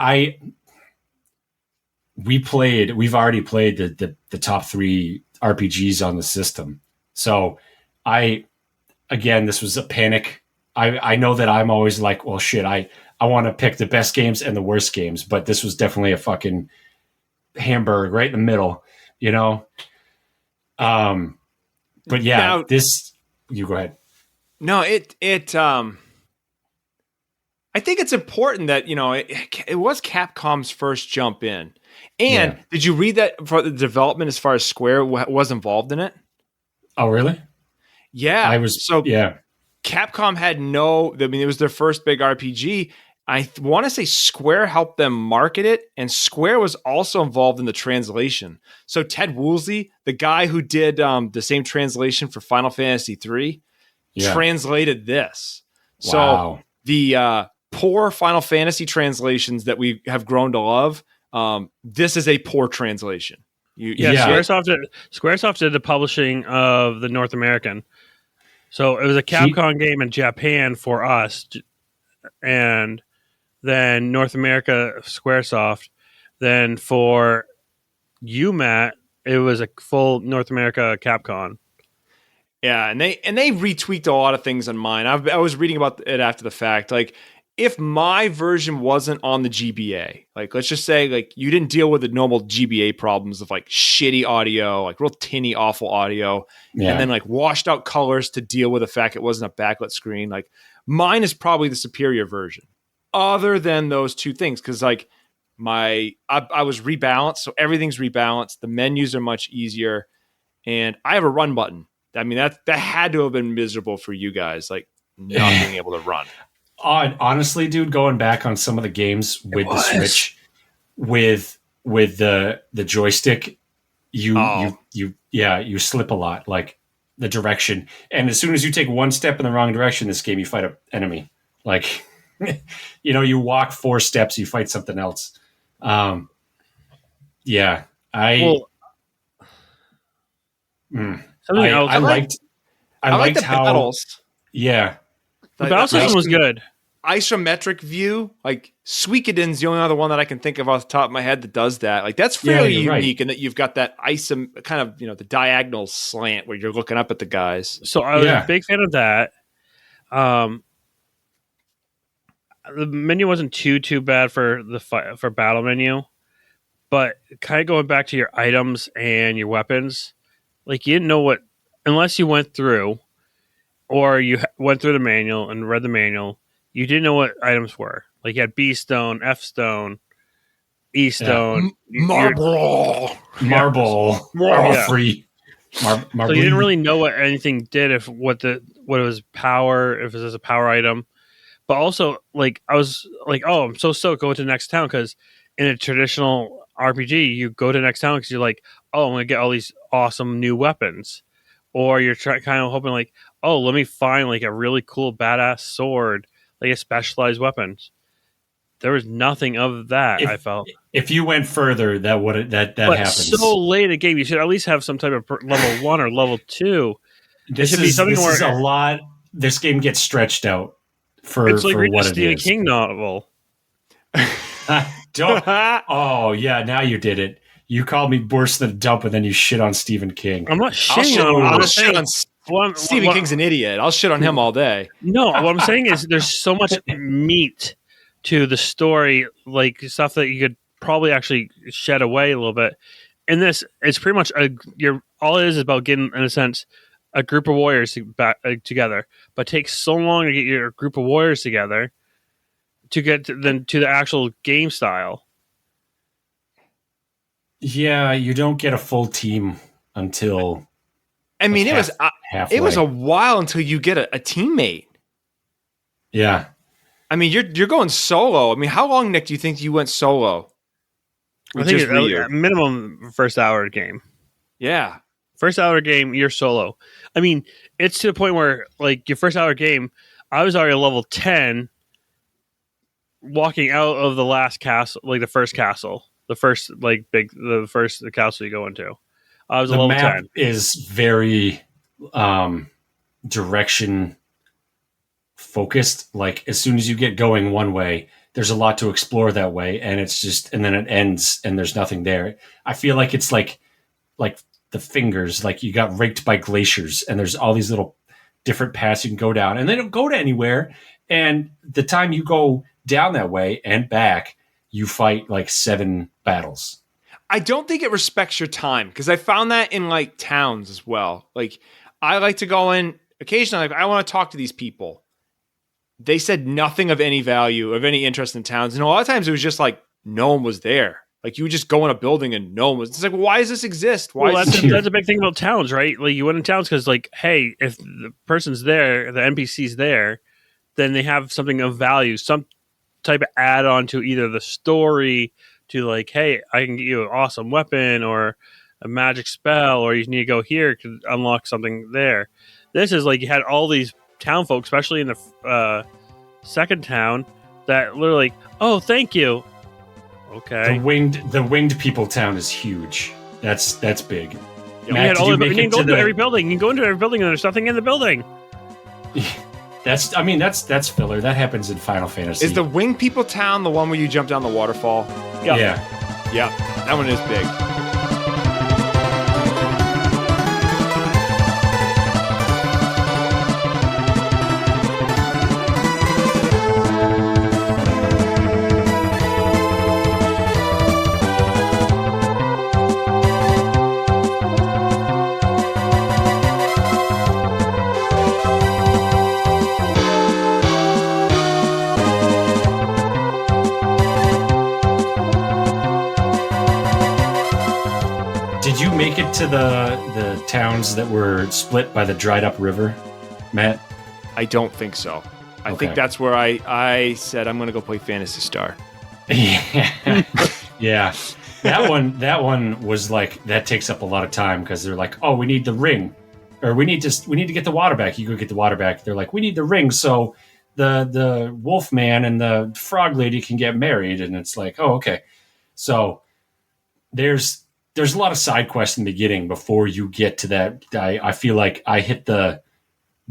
we've already played the top 3 RPGs on the system. So this was a panic. I know that I'm always like, well, shit, I want to pick the best games and the worst games, but this was definitely a fucking hamburger right in the middle, but yeah, now, you go ahead. No, I think it's important that, it was Capcom's first jump in. And did you read that for the development as far as Square was involved in it? Oh, really? Yeah. Capcom had it was their first big RPG. I want to say Square helped them market it, and Square was also involved in the translation. So Ted Woolsey, the guy who did the same translation for Final Fantasy III, translated this. Wow. So the poor Final Fantasy translations that we have grown to love, this is a poor translation. Squaresoft did the publishing of the North American. So it was a Capcom game in Japan for us, and then North America Squaresoft. Then for you, Matt, it was a full North America Capcom. Yeah, and they retweaked a lot of things on mine. I was reading about it after the fact. Like, if my version wasn't on the GBA, like let's just say like you didn't deal with the normal GBA problems of like shitty audio, like real tinny, awful audio, and then like washed out colors to deal with the fact it wasn't a backlit screen. Like mine is probably the superior version, other than those two things, because like I was rebalanced, so everything's rebalanced. The menus are much easier, and I have a run button. I mean that had to have been miserable for you guys, like not being able to run. Honestly, dude, going back on some of the games with the Switch, with the joystick, you slip a lot, like the direction. And as soon as you take one step in the wrong direction, this game, you fight an enemy. Like, you walk 4 steps, you fight something else. I liked the how battles. Yeah, the battle system was good. Isometric view, like Suikoden's the only other one that I can think of off the top of my head that does that. Like that's fairly unique, in that you've got that kind of the diagonal slant where you're looking up at the guys. So I was a big fan of that. The menu wasn't too bad for for battle menu, but kind of going back to your items and your weapons, like you didn't know what, unless you went through, or you went through the manual and read the manual. You didn't know what items were. Like you had B stone, F stone, E stone, marble free. So you didn't really know what anything did. What it was power, if it was a power item. But also, like I was like, oh, I'm so stoked going to the next town, because in a traditional RPG, you go to the next town because you're like, oh, I'm gonna get all these awesome new weapons, or you're kind of hoping like, oh, let me find like a really cool badass sword. Like a specialized weapons. There was nothing of that. I felt if you went further, that happens. So late in the game, you should at least have some type of level 1 or level 2. This is a lot. This game gets stretched out it's like for reading what a it Stephen is. King novel. Don't. Oh yeah, now you did it. You called me worse than a dump, and then you shit on Stephen King. I'm not shitting on him. I'll shit on Stephen King's an idiot. I'll shit on him all day. No, what I'm saying is there's so much meat to the story, like stuff that you could probably actually shed away a little bit. In this, it's pretty much all it is about getting, in a sense, a group of warriors together. But it takes so long to get your group of warriors together to get to the actual game style. Yeah, you don't get a full team until. I mean, it was a while until you get a teammate. Yeah. I mean, you're going solo. I mean, how long, Nick, do you think you went solo? I think it's minimum first hour game. Yeah. First hour game, you're solo. I mean, it's to the point where, like, your first hour game, I was already level 10 walking out of the last castle, like the first castle. The first, the castle you go into. I was a level 10. Is very direction focused. Like as soon as you get going one way, there's a lot to explore that way, and and then it ends, and there's nothing there. I feel like it's like the fingers, like you got raked by glaciers, and there's all these little different paths you can go down, and they don't go to anywhere. And the time you go down that way and back, you fight like 7 battles. I don't think it respects your time, because I found that in like towns as well. Like I like to go in occasionally, like I want to talk to these people. They said nothing of any value, of any interest in towns. And a lot of times it was just like no one was there. Like you would just go in a building and no one was. It's like, why does this exist? Why? Well, is this that's a big thing about towns, right? Like you went in towns because, like, hey, if the person's there, the NPC's there, then they have something of value, some type of add-on to either the story, to like, hey, I can get you an awesome weapon or a magic spell, or you need to go here to unlock something there. This is like you had all these town folk, especially in the second town, that literally, like, oh, thank you. Okay. The winged people town is huge. That's big. Yeah, Matt, did you make you can it go to into the? every building. You can go into every building and there's nothing in the building. That's filler. That happens in Final Fantasy. Is the Wing People town the one where you jump down the waterfall? Yeah. Yeah, that one is big. Did you make it to the towns that were split by the dried up river, Matt? I don't think so. I Okay. think that's where I said I'm going to go play Phantasy Star. Yeah. Yeah. That one was like, that takes up a lot of time because they're like, oh, we need the ring, or we need to get the water back. You go get the water back. They're like, we need the ring so the wolf man and the frog lady can get married. And it's like, oh, okay. So there's a lot of side quests in the beginning before you get to that. I feel like I hit the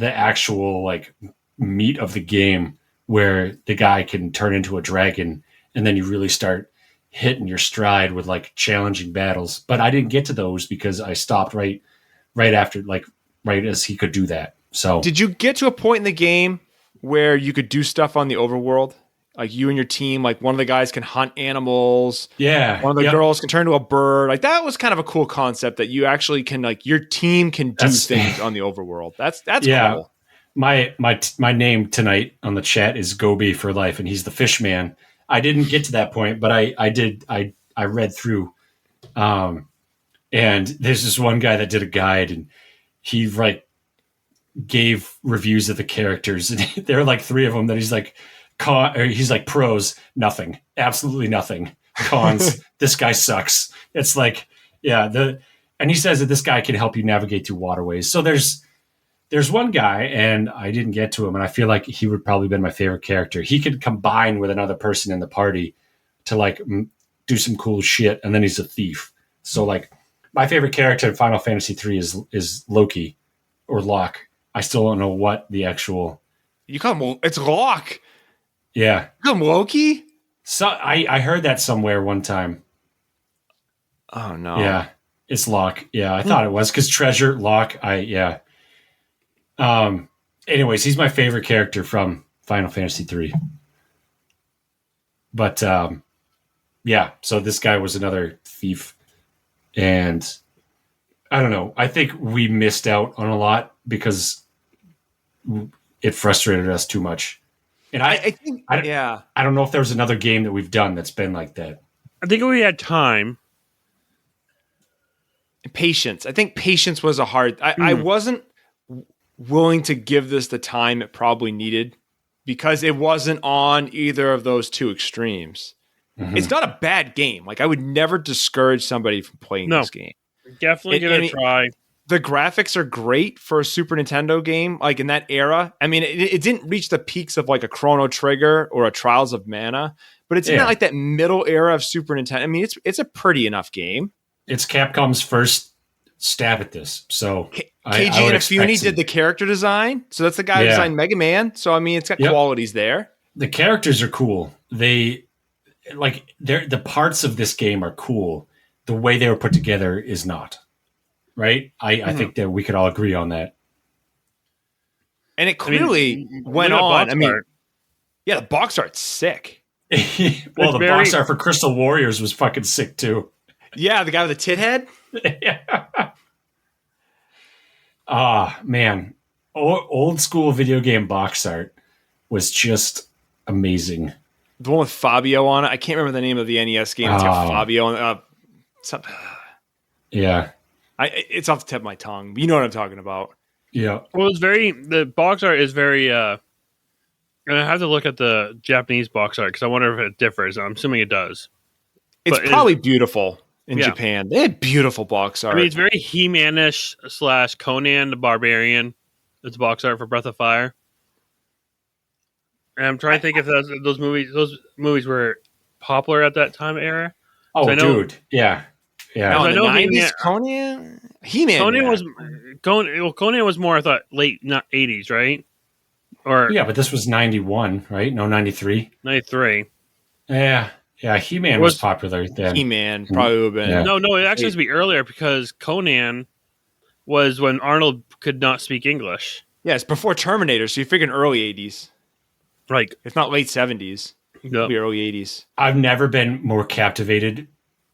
actual like meat of the game where the guy can turn into a dragon, and then you really start hitting your stride with like challenging battles. But I didn't get to those because I stopped right after, like right as he could do that. So Did you get to a point in the game where you could do stuff on the overworld? Like you and your team, like one of the guys can hunt animals. yeah, One of the yep. girls can turn to a bird. Like that was kind of a cool concept that you actually can, like your team can do That's- things on the overworld. That's Yeah. cool. My name tonight on the chat is Gobi for life, and he's the fish man. I didn't get to that point, but I read through, and there's this one guy that did a guide, and he like gave reviews of the characters, and there are like three of them that he's like he's like pros, nothing, absolutely nothing. Cons, this guy sucks. It's like, yeah, and he says that this guy can help you navigate through waterways. So there's one guy, and I didn't get to him, and I feel like he would probably been my favorite character. He could combine with another person in the party to like do some cool shit, and then he's a thief. So like my favorite character in Final Fantasy 3 is Loki or Locke. I still don't know what the actual. You call him, it's Locke. Yeah. You call him Loki? So I heard that somewhere one time. Oh no. Yeah, it's Locke. Yeah, I thought it was because Treasure Locke. Yeah. Anyways, he's my favorite character from Final Fantasy 3. But yeah, so this guy was another thief, and I don't know. I think we missed out on a lot because it frustrated us too much. And I think yeah. I don't know if there was another game that we've done that's been like that. I think if we had time. Patience. I think patience was a hard. I wasn't willing to give this the time it probably needed because it wasn't on either of those two extremes. Mm-hmm. It's not a bad game. Like I would never discourage somebody from playing this game. Definitely gonna try. The graphics are great for a Super Nintendo game, like in that era. I mean, it didn't reach the peaks of like a Chrono Trigger or a Trials of Mana, but it's not like that middle era of Super Nintendo. I mean, it's a pretty enough game. It's Capcom's first stab at this, so Keiji Inafune did the character design, so that's the guy who designed Mega Man. So I mean, it's got qualities there. The characters are cool. The parts of this game are cool. The way they were put together is not. Right? I think that we could all agree on that. And it clearly went on. I mean, the box art's sick. Well, the box art for Crystal Warriors was fucking sick too. Yeah, the guy with the tit head. Man. Old school video game box art was just amazing. the one with Fabio on it. I can't remember the name of the NES game. It's got Oh. Fabio on it. Yeah. It's off the tip of my tongue. You know what I'm talking about. Yeah. Well, the box art is very. And I have to look at the Japanese box art because I wonder if it differs. I'm assuming it does. It's But probably beautiful in Yeah. Japan. They had beautiful box art. I mean, it's very He-Man-ish / Conan the Barbarian. It's box art for Breath of Fire. And I'm trying to think if those movies were popular at that time era. Oh, I know- dude. Yeah. Yeah. no, I in the know 90s, Conan? He-Man. Conan yeah. was Conan was more, I thought, late 80s, right? Or Yeah, but this was 91, right? No, 93. 93. Yeah. Yeah. He-Man was popular then. He-Man probably would have been. Yeah. No, it actually has to be earlier because Conan was when Arnold could not speak English. Yeah, it's before Terminator, so you're figuring early 80s. Like, If not late 70s. no. It'll be early 80s. I've never been more captivated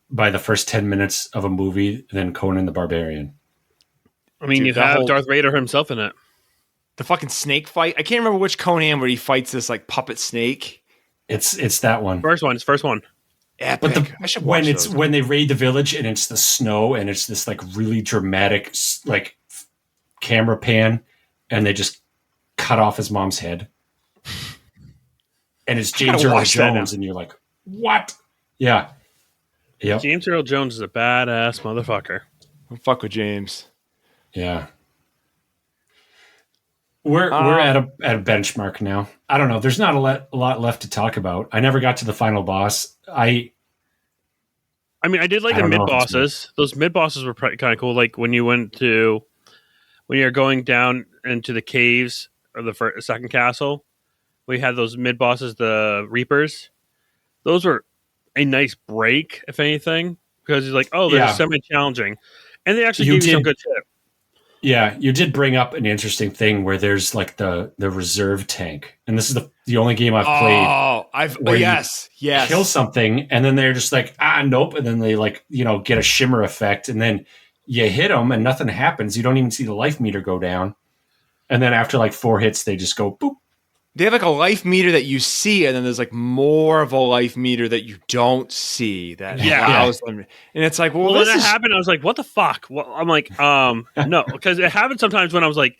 by the first 10 minutes of a movie than Conan the Barbarian. I mean, Dude, you that have whole- Darth Vader himself in it. The fucking snake fight. I can't remember which Conan where he fights this like puppet snake. It's that one. First one. Epic. But I should watch those. when they raid the village and it's the snow and it's this like really dramatic like camera pan and they just cut off his mom's head. And it's James gotta Earl watch that Jones now. and you're like, "What?" Yeah. Yep. James Earl Jones is a badass motherfucker. Don't fuck with James. Yeah. We're at a benchmark now. I don't know. There's not a lot left to talk about. I never got to the final boss. I mean, I did like I the don't know mid if it's bosses. Those mid bosses were kind of cool. Like when you're going down into the caves of the second castle, we had those mid bosses, the Reapers. Those were a nice break, if anything, because he's like, oh, they're Yeah. semi challenging, and they actually You gave you some did- good shit. Yeah, you did bring up an interesting thing where there's like the reserve tank, and this is the only game I've played. Oh, where you yes. Kill something, and then they're just like nope, and then they like get a shimmer effect, and then you hit them, and nothing happens. You don't even see the life meter go down, and then after like 4 hits, they just go boop. They have like a life meter that you see, and then there's like more of a life meter that you don't see that Yeah. allows them. And it's like, well, Well, when this that is happened, I was like, what the fuck? Well, I'm like, no, because it happened sometimes when I was like,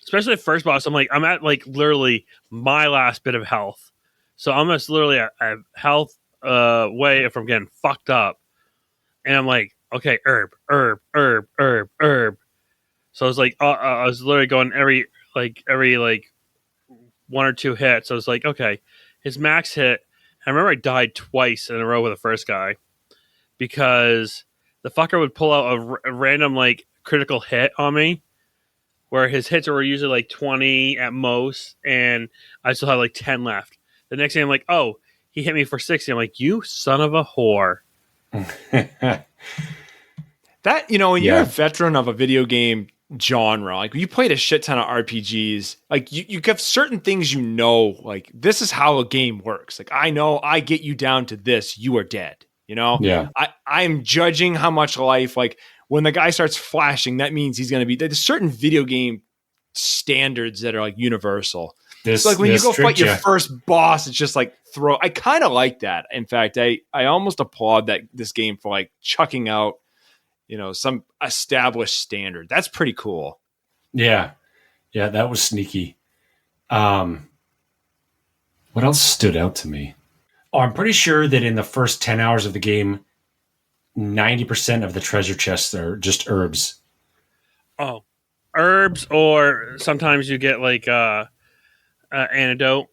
especially the first boss, I'm like, I'm at like literally my last bit of health. So I'm just literally a health way from getting fucked up. And I'm like, okay, herb. So I was like, I was literally going every 1 or 2 hits. I was like, okay, his max hit. I remember I died twice in a row with the first guy because the fucker would pull out a random like critical hit on me where his hits were usually like 20 at most, and I still had like 10 left. The next thing I'm like, oh, he hit me for 60. I'm like, you son of a whore. that, when you're Yeah. a veteran of a video game genre, like you played a shit ton of RPGs, like you have certain things, like this is how a game works. Like I know I get you down to this, you are dead. Yeah. I'm judging how much life, like when the guy starts flashing, that means he's going to be, there's certain video game standards that are like universal. This So like when you this go fight tricked your ya. first boss, it's just like I kind of like that. In fact, I almost applaud this game for like chucking out, some established standard. That's pretty cool. Yeah. Yeah, that was sneaky. What else stood out to me? Oh, I'm pretty sure that in the first 10 hours of the game, 90% of the treasure chests are just herbs. Oh, herbs, or sometimes you get like antidote.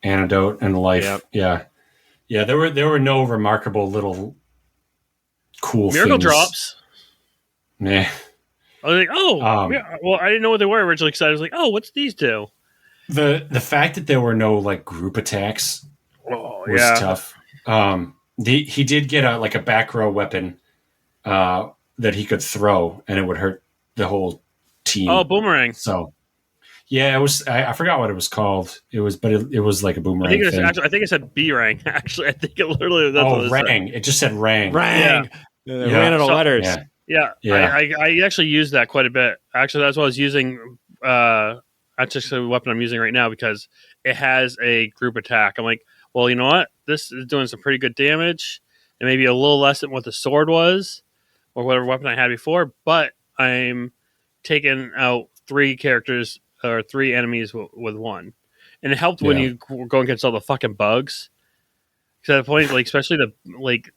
Antidote and life. Yep. Yeah. Yeah, there were no remarkable little cool Miracle things. drops. Nah. I was like, oh, Um, well, I didn't know what they were originally because I was like, oh, what's these do? The fact that there were no like group attacks Oh, was yeah. tough. He did get a back row weapon that he could throw, and it would hurt the whole team. Oh, boomerang. So yeah, it was. I forgot what it was called. It was like a I boomerang think thing. I think it said B-rang. Actually, I think it literally. That's what Oh, it said. rang! It just said rang. Rang. They Yeah. ran out of So- letters. Yeah, Yeah, Yeah. I actually used that quite a bit. Actually, that's what I was using. That's just the weapon I'm using right now because it has a group attack. I'm like, well, you know what? This is doing some pretty good damage, and maybe a little less than what the sword was, or whatever weapon I had before. But I'm taking out 3 characters or 3 enemies with one, and it helped when you were going against all the fucking bugs. Because at the point, like especially the like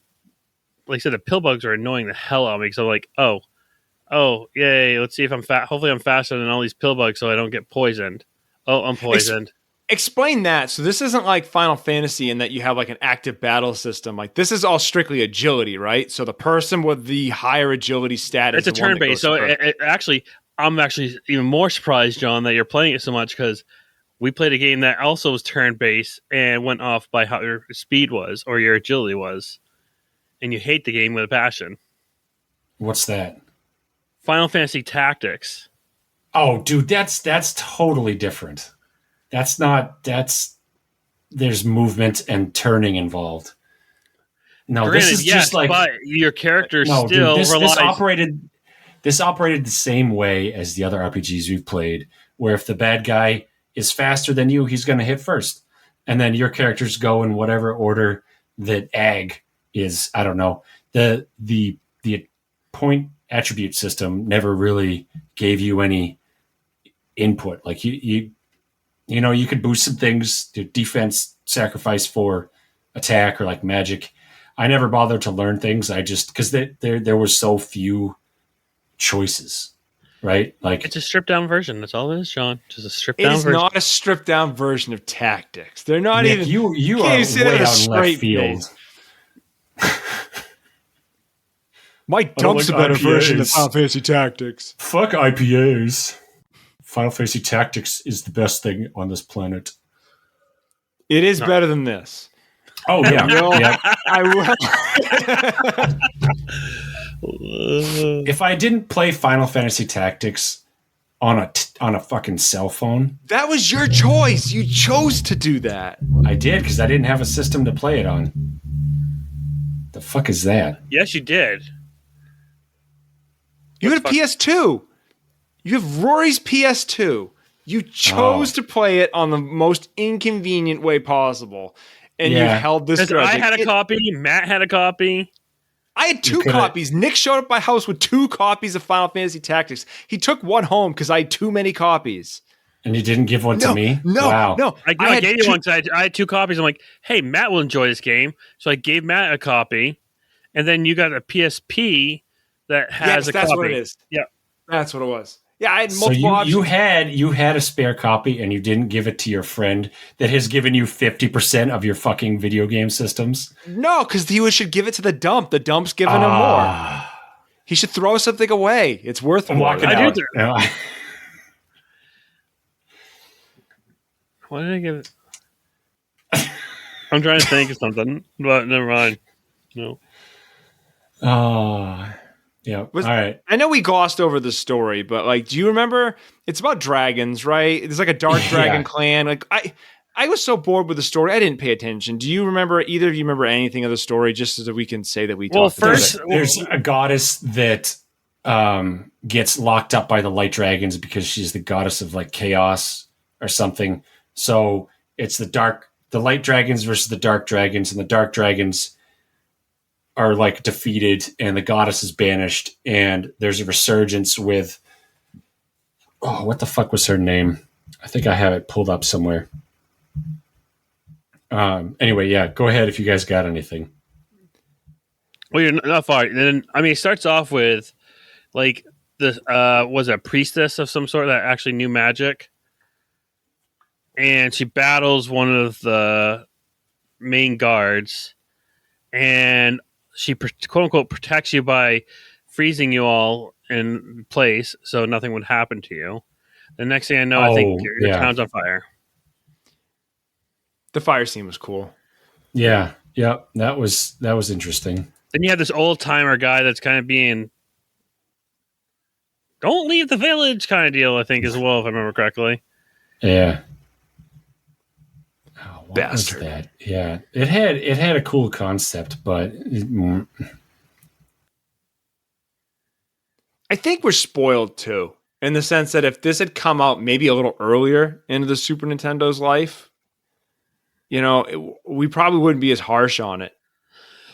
I said, the pill bugs are annoying the hell out of me. So I'm like, oh, yay! Let's see if I'm fat. Hopefully, I'm faster than all these pill bugs, so I don't get poisoned. Oh, I'm poisoned. Explain that. So this isn't like Final Fantasy in that you have like an active battle system. Like this is all strictly agility, right? So the person with the higher agility status. It's a turn based. So I'm actually even more surprised, John, that you're playing it so much because we played a game that also was turn based and went off by how your speed was or your agility was, and you hate the game with a passion. What's that? Final Fantasy Tactics. Oh, dude, that's totally different. There's movement and turning involved. No, Granted, this is just like, but your character still dude, this relies. This operated the same way as the other RPGs we've played, where if the bad guy is faster than you, he's going to hit first, and then your characters go in whatever order that ag is. I don't know. The point attribute system never really gave you any input. Like you could boost some things to defense, sacrifice for attack, or like magic. I never bothered to learn things. I just because there was so few choices, right? Like it's a stripped down version. That's all it is, Sean. Just a stripped down version. It is not a stripped down version of Tactics. They're not Nick, even. You are way out in left field. My dump's a better version of Final Fantasy Tactics. Fuck IPAs. Final Fantasy Tactics is the best thing on this planet. It is better than this. Oh yeah, yeah. I will. If I didn't play Final Fantasy Tactics on a fucking cell phone, that was your choice. You chose to do that. I did because I didn't have a system to play it on. The fuck is that? Yes, you did. You had a PS2. You have Rory's PS2. You chose to play it on the most inconvenient way possible. And you held this grudge. I had a copy. Matt had a copy. I had 2 copies. Nick showed up at my house with 2 copies of Final Fantasy Tactics. He took one home because I had too many copies. And you didn't give one to me? No, wow. No. I gave you one because I had 2 copies. I'm like, hey, Matt will enjoy this game. So I gave Matt a copy. And then you got a PSP that has a copy. That's what it is. Yeah. That's what it was. Yeah, I had So multiple options. you had a spare copy and you didn't give it to your friend that has given you 50% of your fucking video game systems? No, because he should give it to the dump. The dump's giving him more. He should throw something away. It's worth more. I do. What did I give it? I'm trying to think of something, but never mind. No. Yeah. All right. I know we glossed over the story, but like, do you remember? It's about dragons, right? It's like a dark dragon clan. Like I was so bored with the story, I didn't pay attention. Do you remember? Either of you remember anything of the story? Just so that we can say that we. Well, talked first, about it. There's a goddess that gets locked up by the light dragons because she's the goddess of like chaos or something. So it's the light dragons versus the dark dragons, and the dark dragons are like defeated and the goddess is banished, and there's a resurgence with what the fuck was her name? I think I have it pulled up somewhere. Anyway, yeah, go ahead if you guys got anything. Well, you're not far. Then it starts off with like this was a priestess of some sort that actually knew magic, and she battles one of the main guards, and she quote unquote protects you by freezing you all in place so nothing would happen to you. The next thing I know, I think your town's on fire. The fire scene was cool. Yeah, that was interesting. Then you have this old timer guy that's kind of being "don't leave the village" kind of deal, I think, as well, if I remember correctly. Yeah. What Bastard. was that? Yeah, it had a cool concept, but I think we're spoiled too, in the sense that if this had come out maybe a little earlier into the Super Nintendo's life, we probably wouldn't be as harsh on it.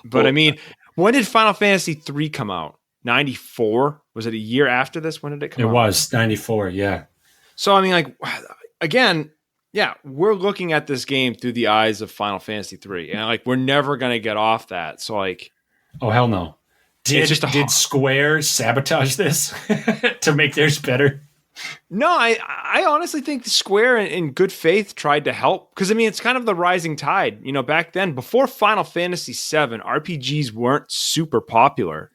But Well, I mean, when did Final Fantasy 3 come out? 94? Was it a year after this? When did it come It out? was 94, yeah. So I mean, like, again, yeah, we're looking at this game through the eyes of Final Fantasy 3, and like we're never gonna get off that. So like, Oh, hell no. Did Square sabotage this to make theirs better? no, I honestly think Square in good faith tried to help, because I mean it's kind of the rising tide. Back then, before Final Fantasy 7, RPGs weren't super popular.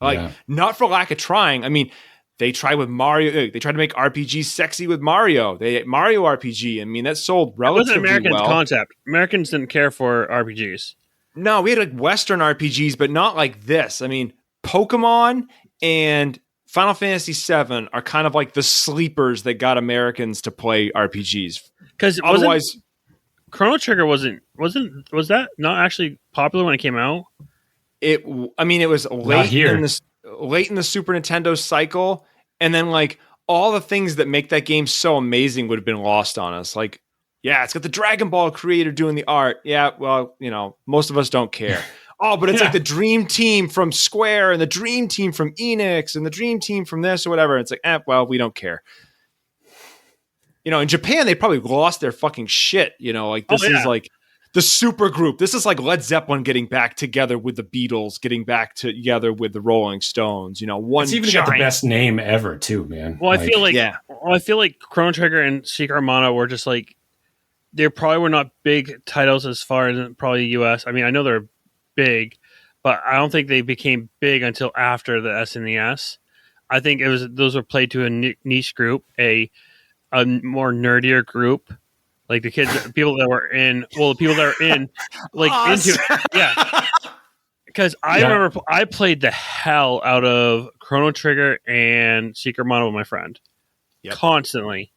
Like, not for lack of trying. I mean, they tried with Mario. They tried to make RPGs sexy with Mario. Mario RPG. I mean, that sold relatively it was an American well. concept. Americans didn't care for RPGs. No, we had like Western RPGs, but not like this. I mean, Pokemon and Final Fantasy VII are kind of like the sleepers that got Americans to play RPGs. Because otherwise, Chrono Trigger was that not actually popular when it came out? It was late in the Super Nintendo cycle, and then like all the things that make that game so amazing would have been lost on us. Like, yeah, it's got the Dragon Ball creator doing the art. Yeah, well, most of us don't care. Oh, but it's like the dream team from Square and the dream team from Enix and the dream team from this or whatever. It's like, well, we don't care. In Japan, they probably lost their fucking shit. Like this is like the super group. This is like Led Zeppelin getting back together with the Beatles, getting back together with the Rolling Stones. It's even got the best name ever, too, man. Well, I feel like Chrono Trigger and Secret of Mana were just like, they probably were not big titles as far as probably the US. I mean, I know they're big, but I don't think they became big until after the SNES. I think those were played to a niche group, a more nerdier group. Like the people that were in, like awesome. into, yeah. Because I remember I played the hell out of Chrono Trigger and Secret Mana with my friend, constantly.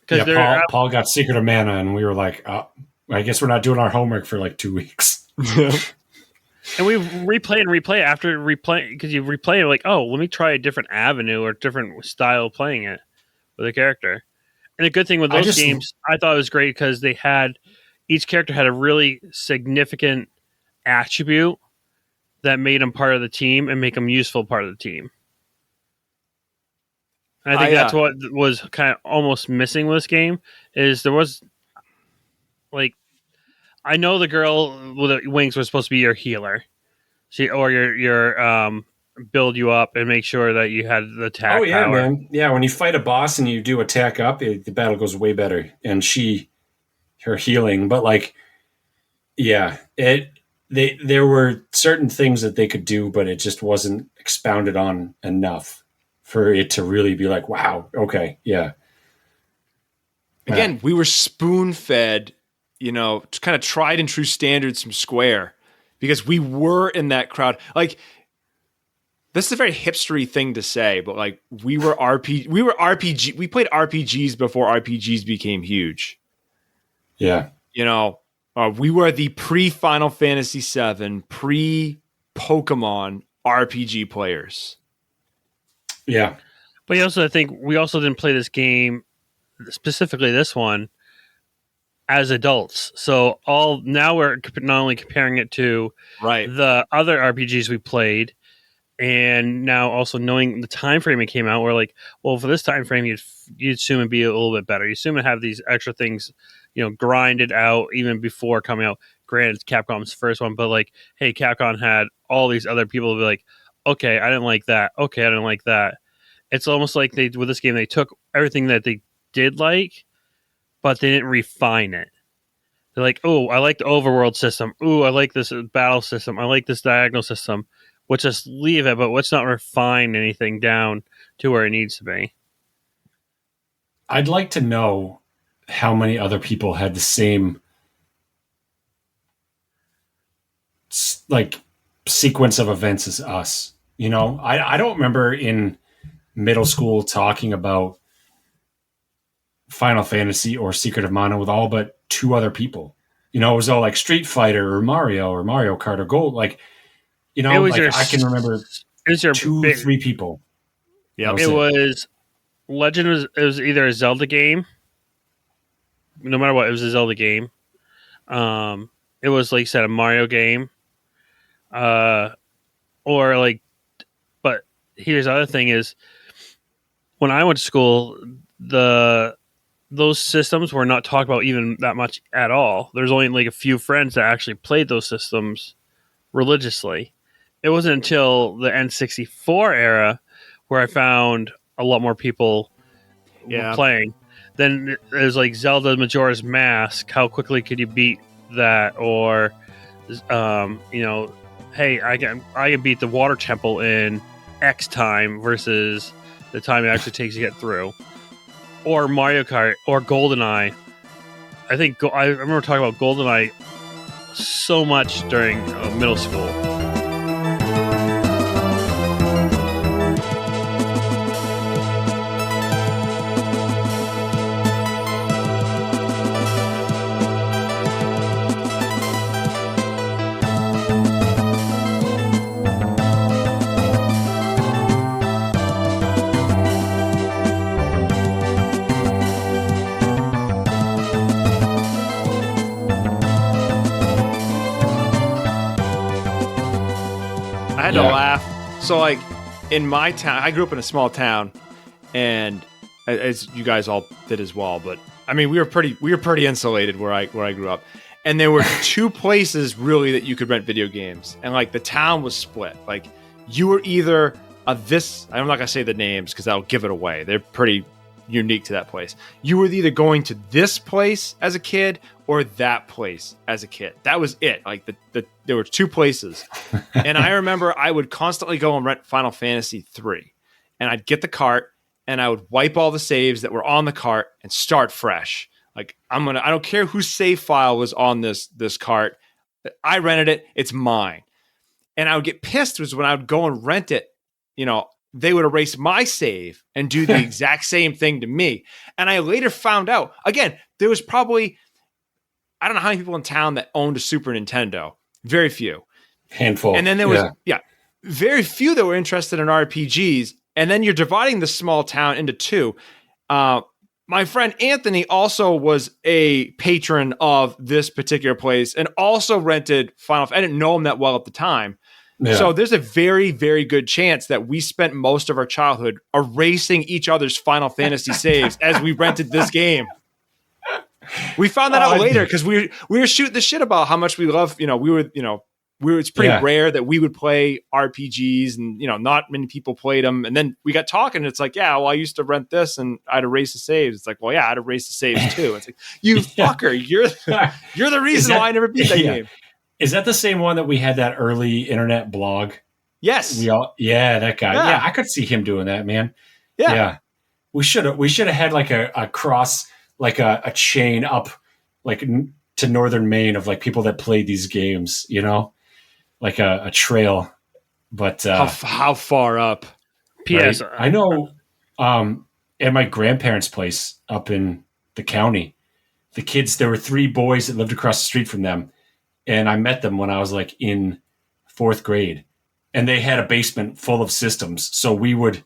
Because Paul got Secret of Mana, and we were like, oh, I guess we're not doing our homework for like 2 weeks. And we replay after replay, because you replay it like, oh, let me try a different avenue or different style of playing it with a character. And the good thing with those games, I thought it was great because each character had a really significant attribute that made them part of the team and make them useful part of the team. And I think that's what was kind of almost missing with this game, is there was like, I know the girl with the wings was supposed to be your healer, your build you up and make sure that you had the attack. Oh yeah, power. man. Yeah, when you fight a boss and you do attack up, the battle goes way better. And her healing, but like, yeah, there were certain things that they could do, but it just wasn't expounded on enough for it to really be like, wow, okay, yeah. Again, we were spoon-fed, kind of tried and true standards from Square, because we were in that crowd. Like, this is a very hipstery thing to say, but like we played RPGs before RPGs became huge. Yeah. We were the pre-Final Fantasy VII, pre-Pokemon RPG players. Yeah. But I think we also didn't play this game, specifically this one, as adults. So now we're not only comparing it to the other RPGs we played, and now also knowing the time frame it came out, we're like, well, for this time frame, you'd assume it'd be a little bit better. You assume it have these extra things, grinded out even before coming out. Granted, it's Capcom's first one, but like, hey, Capcom had all these other people be like, okay, I didn't like that. Okay, I didn't like that. It's almost like with this game, they took everything that they did like, but they didn't refine it. They're like, oh, I like the overworld system. Ooh, I like this battle system. I like this diagonal system. Let's just leave it, but let's not refine anything down to where it needs to be. I'd like to know how many other people had the same like sequence of events as us. I don't remember in middle school talking about Final Fantasy or Secret of Mana with all but 2 other people. It was all like Street Fighter or Mario Kart or Gold. Like, I can remember it was your 2-3 people. Yeah, it was Legend. It was either a Zelda game no matter what, it was a Zelda game. It was like you said, a Mario game. Or like, but here's the other thing is when I went to school, those systems were not talked about even that much at all. There's only like a few friends that actually played those systems religiously. It wasn't until the N64 era where I found a lot more people were playing. Then there's like Zelda Majora's Mask. How quickly could you beat that? Or, hey, I can beat the Water Temple in X time versus the time it actually takes to get through. Or Mario Kart or GoldenEye. I think I remember talking about GoldenEye so much during middle school. I had to laugh. So, like, in my town, I grew up in a small town, and as you guys all did as well. But I mean, we were pretty insulated where I grew up, and there were two places really that you could rent video games, and like the town was split. Like, you were either this. I'm not gonna say the names because that'll give it away. They're pretty unique to that place. You were either going to this place as a kid or that place as a kid. That was it. Like there were two places. And I remember I would constantly go and rent Final Fantasy 3. And I'd get the cart and I would wipe all the saves that were on the cart and start fresh. Like I don't care whose save file was on this cart. I rented it, it's mine. And I would get pissed was when I would go and rent it, they would erase my save and do the exact same thing to me. And I later found out, again, there was probably, I don't know how many people in town that owned a Super Nintendo. Very few. Handful. And then there was, very few that were interested in RPGs. And then you're dividing the small town into two. My friend Anthony also was a patron of this particular place and also rented Final Fantasy. I didn't know him that well at the time. Yeah. So there's a very, very good chance that we spent most of our childhood erasing each other's Final Fantasy saves as we rented this game. We found that out later because we were shooting the shit about how much we love. It's pretty rare that we would play RPGs, and not many people played them. And then we got talking, and it's like, I used to rent this, and I'd erase the saves. It's like, I'd erase the saves too. It's like, you fucker, you're the reason why I never beat that game. Is that the same one that we had that early internet blog? Yes. That guy. Yeah, I could see him doing that, man. Yeah. We should have had like a cross, like a chain up, like to northern Maine of like people that played these games, like a trail. But how far up? P.S. Right? I know at my grandparents' place up in the county, the kids, there were 3 boys that lived across the street from them. And I met them when I was like in 4th grade, and they had a basement full of systems. So we would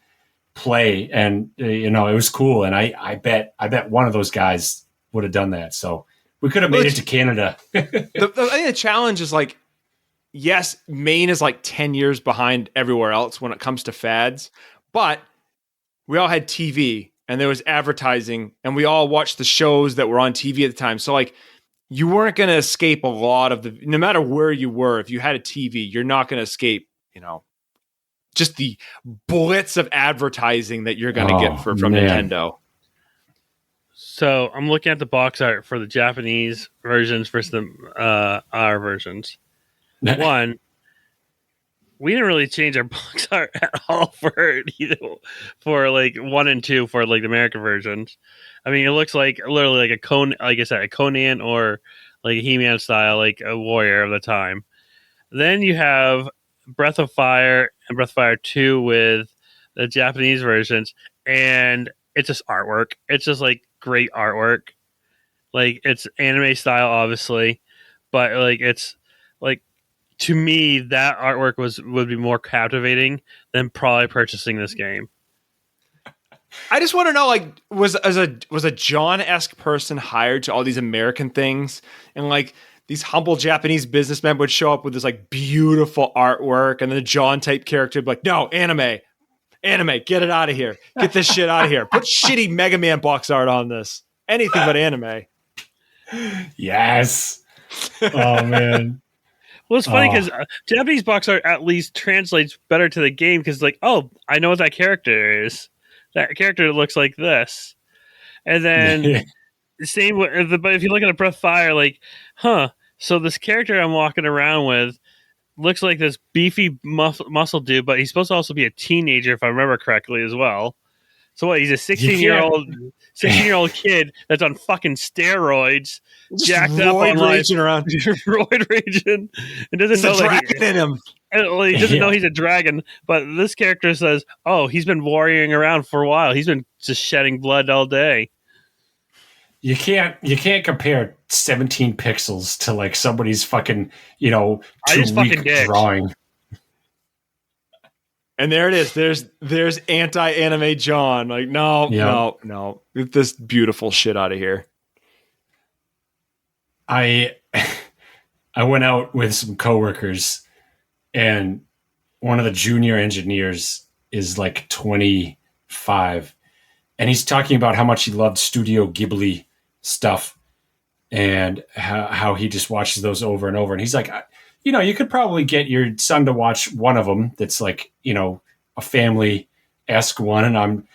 play, and it was cool. And I bet one of those guys would have done that. So we could have made it to Canada. I think the challenge is like, yes, Maine is like 10 years behind everywhere else when it comes to fads, but we all had TV and there was advertising, and we all watched the shows that were on TV at the time. So like, you weren't going to escape a lot of no matter where you were, if you had a TV, you're not going to escape, just the blitz of advertising that you're going to get from Nintendo. So I'm looking at the box art for the Japanese versions versus our versions. One, we didn't really change our box art at all for like 1 and 2 for like the American versions. I mean, it looks like literally like a Conan or like a He-Man style, like a warrior of the time. Then you have Breath of Fire and Breath of Fire 2 with the Japanese versions, and it's just artwork. It's just like great artwork. Like it's anime style, obviously, but like it's like, to me, that artwork would be more captivating than probably purchasing this game. I just want to know, like, was a John-esque person hired to all these American things, and like these humble Japanese businessmen would show up with this like beautiful artwork, and then the John type character would be like, no, anime, get it out of here, get this shit out of here, put shitty Mega Man box art on this, anything but anime. Yes. Oh man. Well, it's funny because Japanese box art at least translates better to the game because, like, oh, I know what that character is. That character looks like this, and then same with but if you look at a Breath of Fire, like, so this character I'm walking around with looks like this beefy muscle dude, but he's supposed to also be a teenager if I remember correctly as well. So what? He's a 16-year-old kid that's on fucking steroids, just jacked up on raging around, roid raging, and doesn't know dragon in him. Well, he doesn't know he's a dragon, but this character says, "Oh, he's been warrioring around for a while. He's been just shedding blood all day." You can't compare 17 pixels to like somebody's fucking 2-week drawing. And there it is. There's anti-anime John. Like, no. Get this beautiful shit out of here. I went out with some coworkers, and one of the junior engineers is like 25, and he's talking about how much he loved Studio Ghibli stuff and how he just watches those over and over. And he's like, you could probably get your son to watch one of them that's like, a family-esque one. And I'm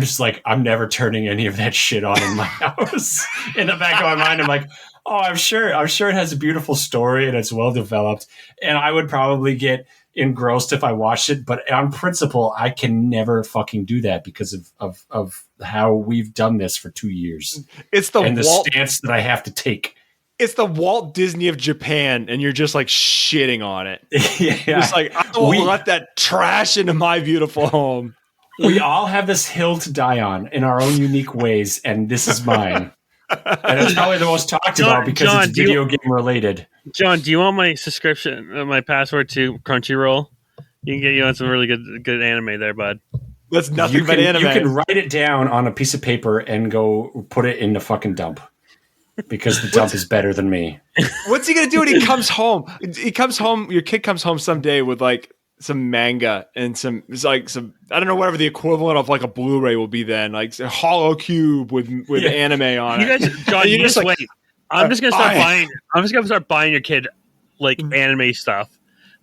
just like, I'm never turning any of that shit on in my house. In the back of my mind, I'm like, oh, I'm sure it has a beautiful story and it's well developed. And I would probably get engrossed if I watched it. But on principle, I can never fucking do that because of how we've done this for 2 years. It's the stance that I have to take. It's the Walt Disney of Japan, and you're just like shitting on it. Yeah. It's like, I won't let that trash into my beautiful home. We all have this hill to die on in our own unique ways, and this is mine. And it's probably the most talked about because it's video game related. John, do you want my subscription, my password to Crunchyroll? You can get you on some really good anime there, bud. That's nothing but anime. You can write it down on a piece of paper and go put it in the fucking dump. Because the dump is better than me. What's he gonna do when he comes home? Your kid comes home someday with like some manga and some I don't know, whatever the equivalent of like a Blu-ray will be then, like a hollow cube with anime on it. John, you just wait. I'm just gonna start buying your kid like anime stuff,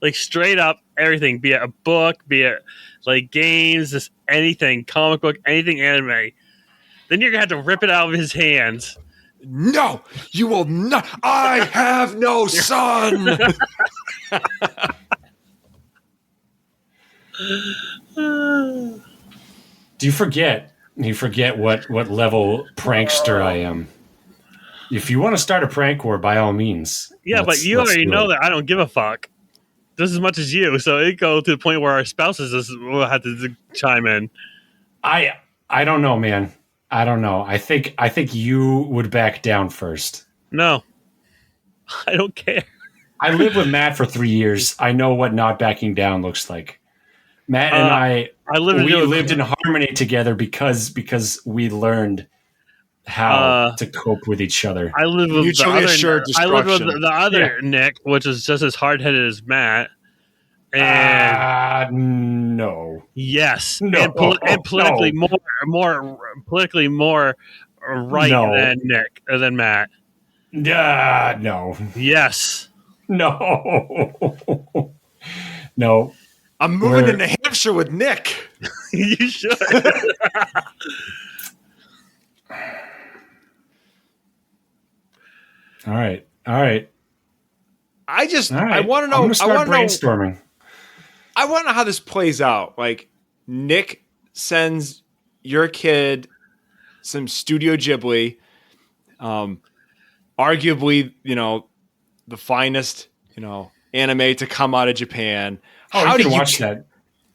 like straight up everything, be it a book, be it like games, just anything, comic book, anything anime. Then you're gonna have to rip it out of his hands. No, you will not. I have no son. Do you forget what level prankster I am? If you want to start a prank war, by all means. Yeah, but you already know that I don't give a fuck just as much as you. So it go to the point where our spouses will have to chime in. I don't know, man. I don't know. I think you would back down first. No, I don't care. I lived with Matt for 3 years. I know what not backing down looks like. Matt and we lived in harmony together because we learned how to cope with each other. I live with the other Nick, which is just as hard-headed as Matt. And no. Yes. No. And politically more right than Matt. No. Yes. No. No. I'm moving to New Hampshire with Nick. You should. All right. I want to know. I'm gonna start brainstorming. I want to know how this plays out. Like, Nick sends your kid some Studio Ghibli, arguably, the finest, anime to come out of Japan. How do you watch that?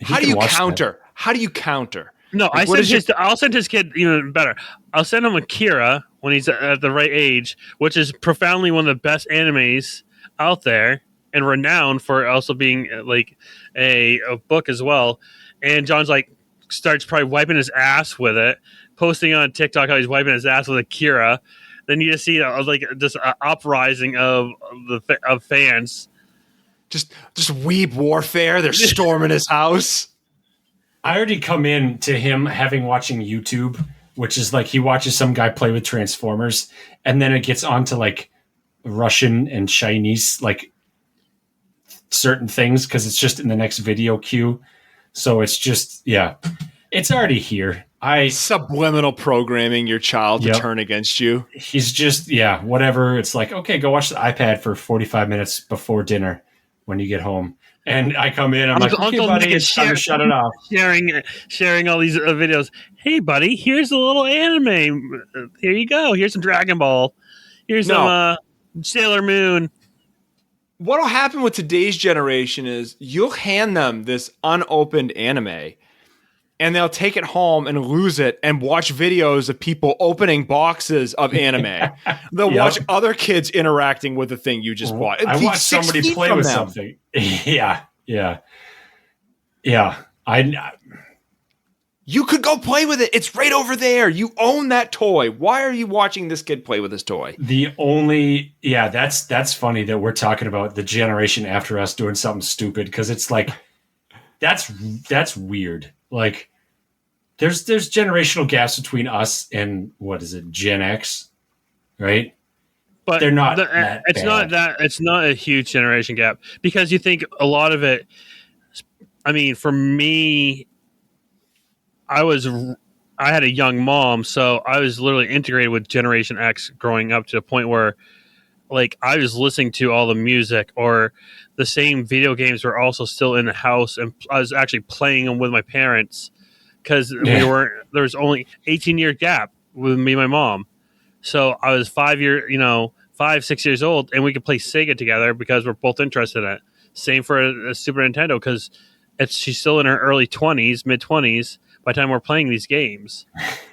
How do you counter? How do you counter? No, I'll send his kid even better. I'll send him Akira when he's at the right age, which is profoundly one of the best animes out there and renowned for also being like a book as well. And John's like, starts probably wiping his ass with it, posting on TikTok how he's wiping his ass with Akira. Then you just see just an uprising of fans. Just weeb warfare. They're storming his house. I already come in to him having watching YouTube, which is like he watches some guy play with Transformers, and then it gets onto like Russian and Chinese like certain things because it's just in the next video queue. So it's just it's already here. Subliminal programming your child to turn against you. He's just whatever. It's like, okay, go watch the iPad for 45 minutes before dinner when you get home. And I come in, I'm like, okay, buddy, it's time to shut it off. Sharing all these videos. Hey, buddy, here's a little anime. Here you go. Here's some Dragon Ball. Here's some Sailor Moon. What'll happen with today's generation is you'll hand them this unopened anime, and they'll take it home and lose it and watch videos of people opening boxes of anime. They'll watch other kids interacting with the thing you just bought. I watched somebody play with something. Yeah. You could go play with it. It's right over there. You own that toy. Why are you watching this kid play with his toy? That's funny that we're talking about the generation after us doing something stupid, because it's like that's weird. Like there's generational gaps between us and what is it, Gen X, right? But they're not. It's not a huge generation gap, because you think a lot of it. I mean, for me, I had a young mom, so I was literally integrated with Generation X growing up to the point where, like, I was listening to all the music, or the same video games were also still in the house, and I was actually playing them with my parents, because there was only 18-year gap with me and my mom. So I was 5, 6 years old, and we could play Sega together because we're both interested in it. Same for a Super Nintendo, because she's still in her early 20s, mid 20s by the time we're playing these games.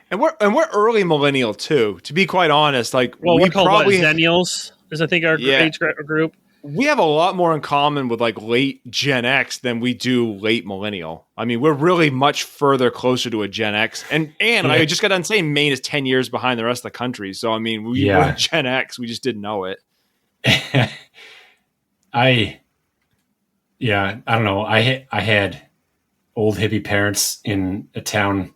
And we're early millennial too, to be quite honest. Like, we call probably Zennials, is I think our age group. We have a lot more in common with like late Gen X than we do late millennial. I mean, we're really much further closer to a Gen X. And I just got done saying Maine is 10 years behind the rest of the country. So I mean, we're Gen X. We just didn't know it. I don't know. I had old hippie parents in a town,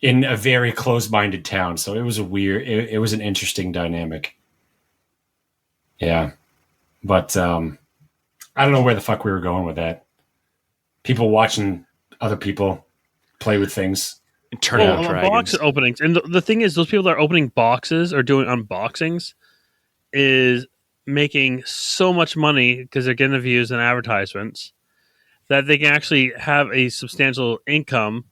in a very closed-minded town. So it was it was an interesting dynamic. Yeah. But I don't know where the fuck we were going with that. People watching other people play with things. And turn out dragons. Box openings. And the thing is, those people that are opening boxes or doing unboxings is making so much money because they're getting the views and advertisements that they can actually have a substantial income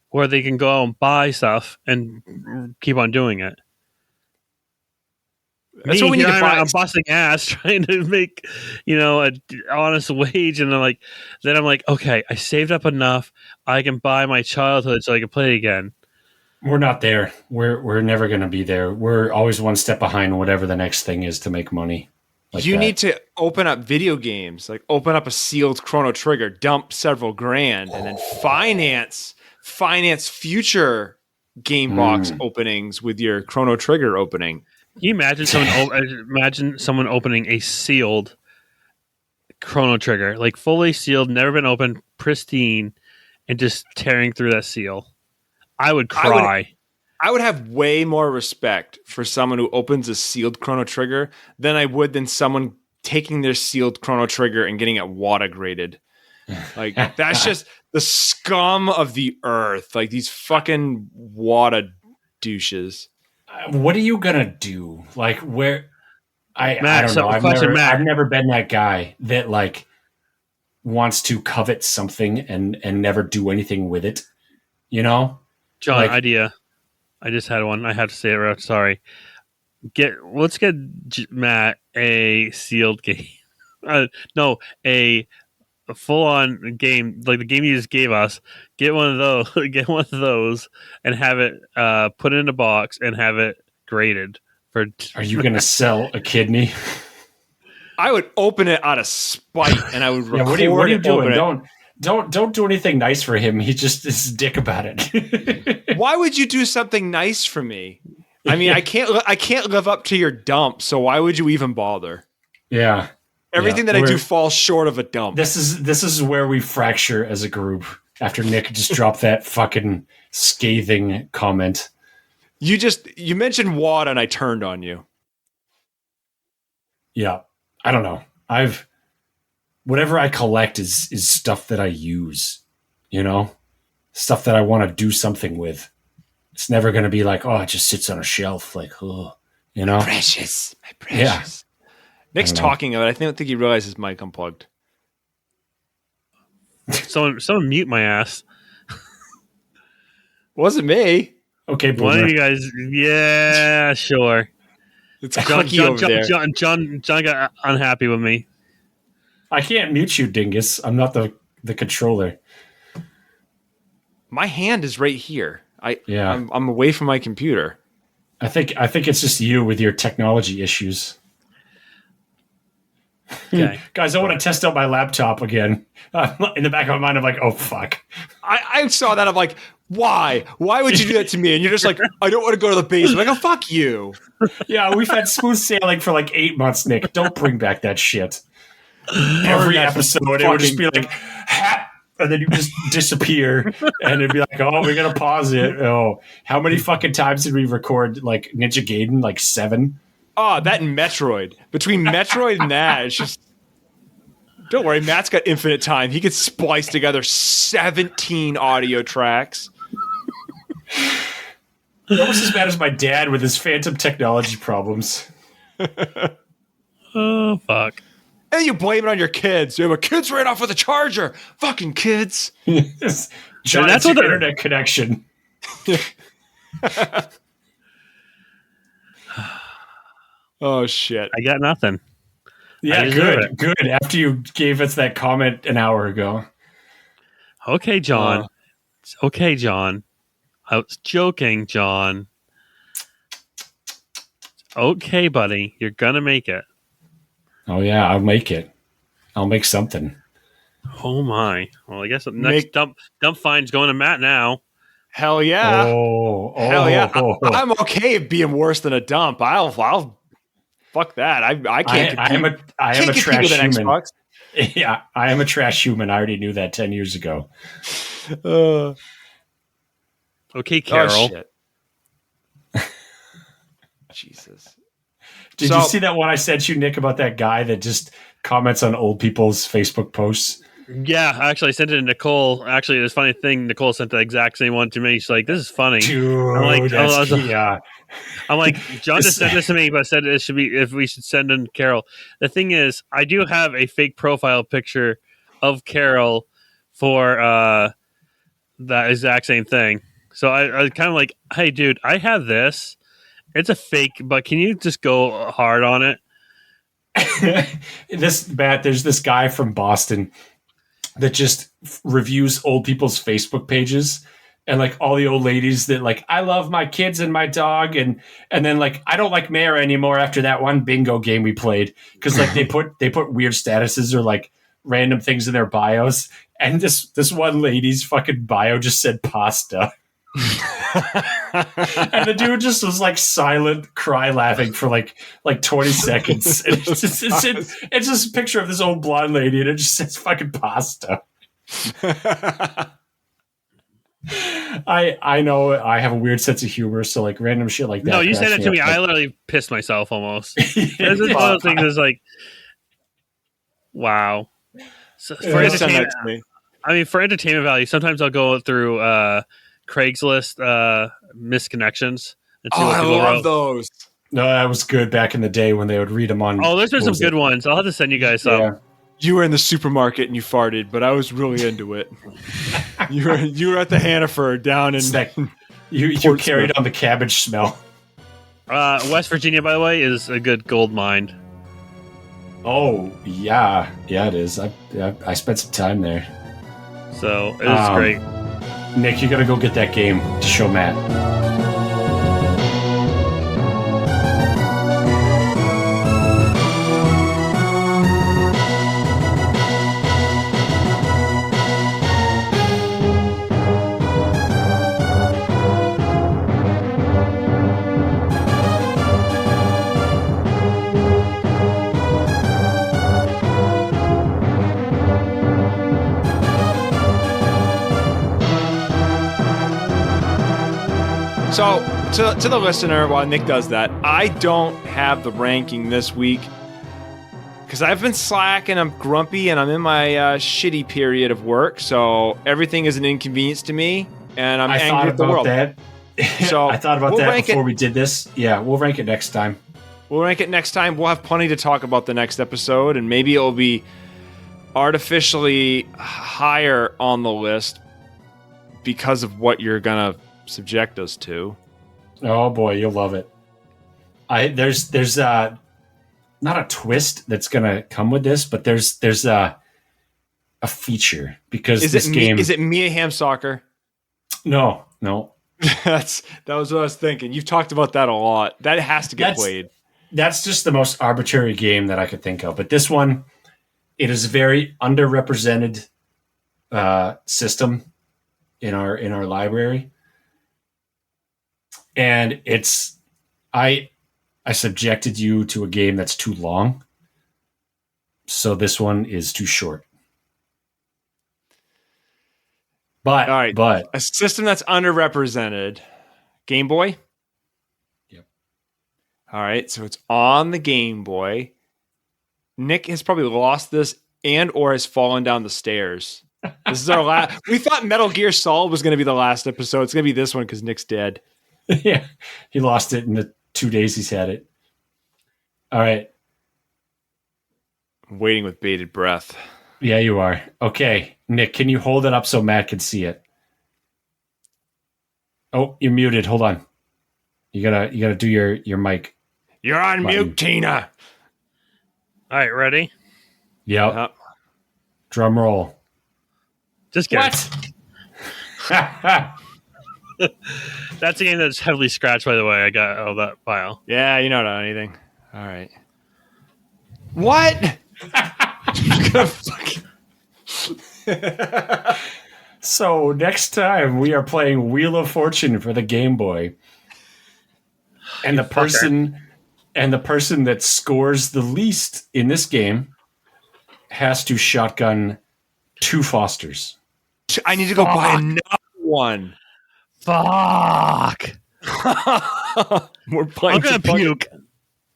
where they can go out and buy stuff and keep on doing it. That's what we need to buy. I'm busting ass trying to make, an honest wage, and then I'm like, okay, I saved up enough, I can buy my childhood so I can play again. We're not there. We're never going to be there. We're always one step behind whatever the next thing is to make money. You need to open up video games, like open up a sealed Chrono Trigger, dump several grand, and then finance future game box openings with your Chrono Trigger opening. Can you imagine someone opening a sealed Chrono Trigger, like fully sealed, never been opened, pristine, and just tearing through that seal? I would cry. I would have way more respect for someone who opens a sealed Chrono Trigger than someone taking their sealed Chrono Trigger and getting it WATA graded. Like, that's just the scum of the earth. Like, these fucking WATA douches. What are you gonna do? Like, where? I don't know. I've never been that guy that like wants to covet something and never do anything with it. John, idea. I just had one. I have to say it right. Sorry. Let's get Matt a sealed game. No, a full-on game like the game you just gave us. Get one of those, and have it put in a box and have it graded. Are you going to sell a kidney? I would open it out of spite, and I would record. What are you doing? don't do anything nice for him. He just is a dick about it. Why would you do something nice for me? I mean, I can't live up to your dump, so why would you even bother? Yeah. Everything that I do falls short of a dump. This is where we fracture as a group after Nick just dropped that fucking scathing comment. You mentioned WAD and I turned on you. Yeah. I don't know. Whatever I collect is stuff that I use, you know? Stuff that I want to do something with. It's never going to be like, oh, it just sits on a shelf. Like, oh, you know? Precious. My precious. Yeah. Nick's talking of it. I don't think he realizes his mic unplugged. Someone mute my ass. Wasn't me. Okay, Boomer. One of you guys. Yeah, sure. It's clicky over there. John got unhappy with me. I can't mute you, dingus. I'm not the controller. My hand is right here. I'm away from my computer. I think it's just you with your technology issues. Okay. Guys, I want to test out my laptop again. In the back of my mind, I'm like, oh, fuck. I saw that. I'm like, why? Why would you do that to me? And you're just like, I don't want to go to the base. I'm like, oh, fuck you. Yeah, we've had smooth sailing for like 8 months, Nick. Don't bring back that shit. Every episode, it would just be like, ha! And then you just disappear. And it'd be like, oh, we got to pause it. Oh, how many fucking times did we record like Ninja Gaiden? Like 7? Oh, that and Metroid. Between Metroid and that, it's just... Don't worry, Matt's got infinite time. He could splice together 17 audio tracks. Almost as bad as my dad with his phantom technology problems. Oh, fuck. And you blame it on your kids. My kids ran off with a charger. Fucking kids. John, that's an internet connection. Oh, shit. I got nothing. Yeah, good. After you gave us that comment an hour ago. Okay, John. Okay, John. I was joking, John. Okay, buddy. You're going to make it. Oh, yeah, I'll make it. I'll make something. Oh, my. Well, I guess the next dump fine's going to Matt now. Hell yeah. Hell yeah. I'm okay being worse than a dump. I'll fuck that. I can't compete. I am a trash human. Yeah, I am a trash human. I already knew that 10 years ago. Okay, Carol. Oh, shit. Jesus. Did you see that one I sent you, Nick, about that guy that just comments on old people's Facebook posts? Yeah, actually, I sent it to Nicole. Actually, this funny thing, Nicole sent the exact same one to me. She's like, "This is funny." Dude, I'm like, John just sent this to me, but said it should be if we should send in Carol. The thing is, I do have a fake profile picture of Carol for that exact same thing. So I kind of like, hey, dude, I have this. It's a fake, but can you just go hard on it? There's this guy from Boston that just reviews old people's Facebook pages, and like all the old ladies that like, I love my kids and my dog, and then like, I don't like Mara anymore after that one bingo game we played, because like they put weird statuses or like random things in their bios, and this one lady's fucking bio just said pasta. And the dude just was like silent, cry laughing for like 20 seconds. And it's just a picture of this old blonde lady, and it just says fucking pasta. I know I have a weird sense of humor, so like random shit like that. No, you said it to me. I literally pissed myself almost. This is one of those things that's like, wow. So for entertainment, for entertainment value, sometimes I'll go through Craigslist misconnections. And see what I people love wrote. those. No, that was good back in the day when they would read them on. Oh, there's been some good ones. I'll have to send you guys some. Yeah. You were in the supermarket and you farted, but I was really into it. you were at the Hannaford down in you carried on the cabbage smell. West Virginia, by the way, is a good gold mine. Oh yeah, it is. I spent some time there, so it is great. Nick, you got to go get that game to show Matt. So, to the listener, while Nick does that, I don't have the ranking this week because I've been slack and I'm grumpy and I'm in my shitty period of work. So everything is an inconvenience to me, and I'm angry at the world. That. So I thought about we'll that before we did this. Yeah, we'll rank it next time. We'll rank it next time. We'll have plenty to talk about the next episode, and maybe it'll be artificially higher on the list because of what you're gonna subject us to. Oh boy, you'll love it. There's not a twist that's gonna come with this, but there's a feature because this game is it Mia Hamm Soccer? No. That was what I was thinking. You've talked about that a lot. That has to get played. That's just the most arbitrary game that I could think of. But this one, it is a very underrepresented system in our library, and I subjected you to a game that's too long, so this one is too short. But, all right, but a system that's underrepresented. Game Boy? Yep. All right, so it's on the Game Boy. Nick has probably lost this and or has fallen down the stairs. This is our last. We thought Metal Gear Solid was going to be the last episode. It's going to be this one because Nick's dead. Yeah, he lost it in the 2 days he's had it. All right. I'm waiting with bated breath. Yeah, you are. Okay, Nick, can you hold it up so Matt can see it? Oh, you're muted. Hold on. You gotta do your mic. You're on button. mute, Tina. All right, ready? Yep. Drum roll. Just kidding. What? That's a game that's heavily scratched, by the way. I got all that file. Yeah, you know not anything. All right. What? So next time we are playing Wheel of Fortune for the Game Boy, and the person that scores the least in this game has to shotgun 2 Fosters. I need to go buy another one. Fuck. We're playing. I'm gonna puke.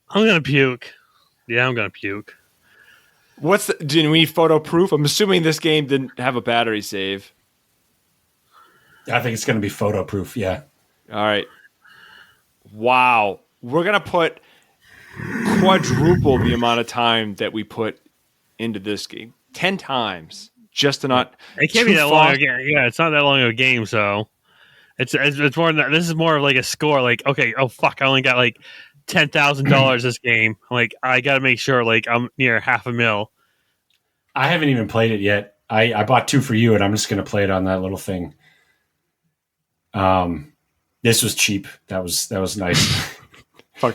I'm gonna puke. Yeah, I'm gonna puke. Do we need photo proof? I'm assuming this game didn't have a battery save. I think it's going to be photo proof. Yeah. All right. Wow. We're going to put quadruple the amount of time that we put into this game. 10 times. Just to not. It can't be that long again. Yeah, it's not that long of a game, so it's more than that. This is more of like a score. Like, okay, oh fuck, I only got like $10,000 this game. Like, I got to make sure like I'm near $500,000. I haven't even played it yet. I bought 2 for you, and I'm just going to play it on that little thing. This was cheap. That was nice.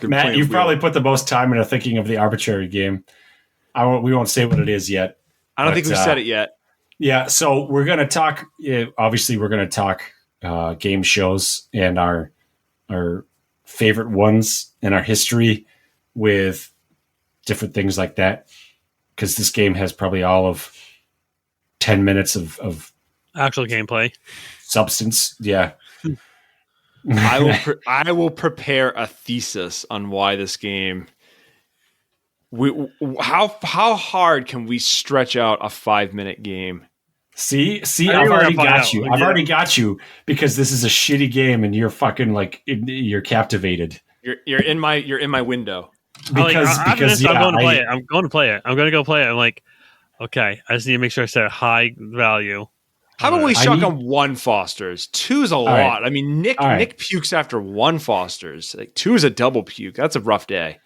Matt, you've probably put the most time into thinking of the arbitrary game. We won't say what it is yet. I don't think we've said it yet. Yeah, so we're going to talk. Obviously, we're going to talk game shows and our favorite ones and our history with different things like that. Because this game has probably all of 10 minutes of Actual gameplay. Substance. Yeah. I will prepare a thesis on why this game. How hard can we stretch out a 5-minute game? See, I've already got you. I've already got you because this is a shitty game and you're fucking like you're captivated. You're in my window. Because I'm going to play it. I'm going to play it. I'm going to go play it. I'm like, okay, I just need to make sure I set a high value. How about we shotgun 1 Foster's? 2 is a lot. Right. I mean, Nick pukes after 1 Foster's. Like 2 is a double puke. That's a rough day.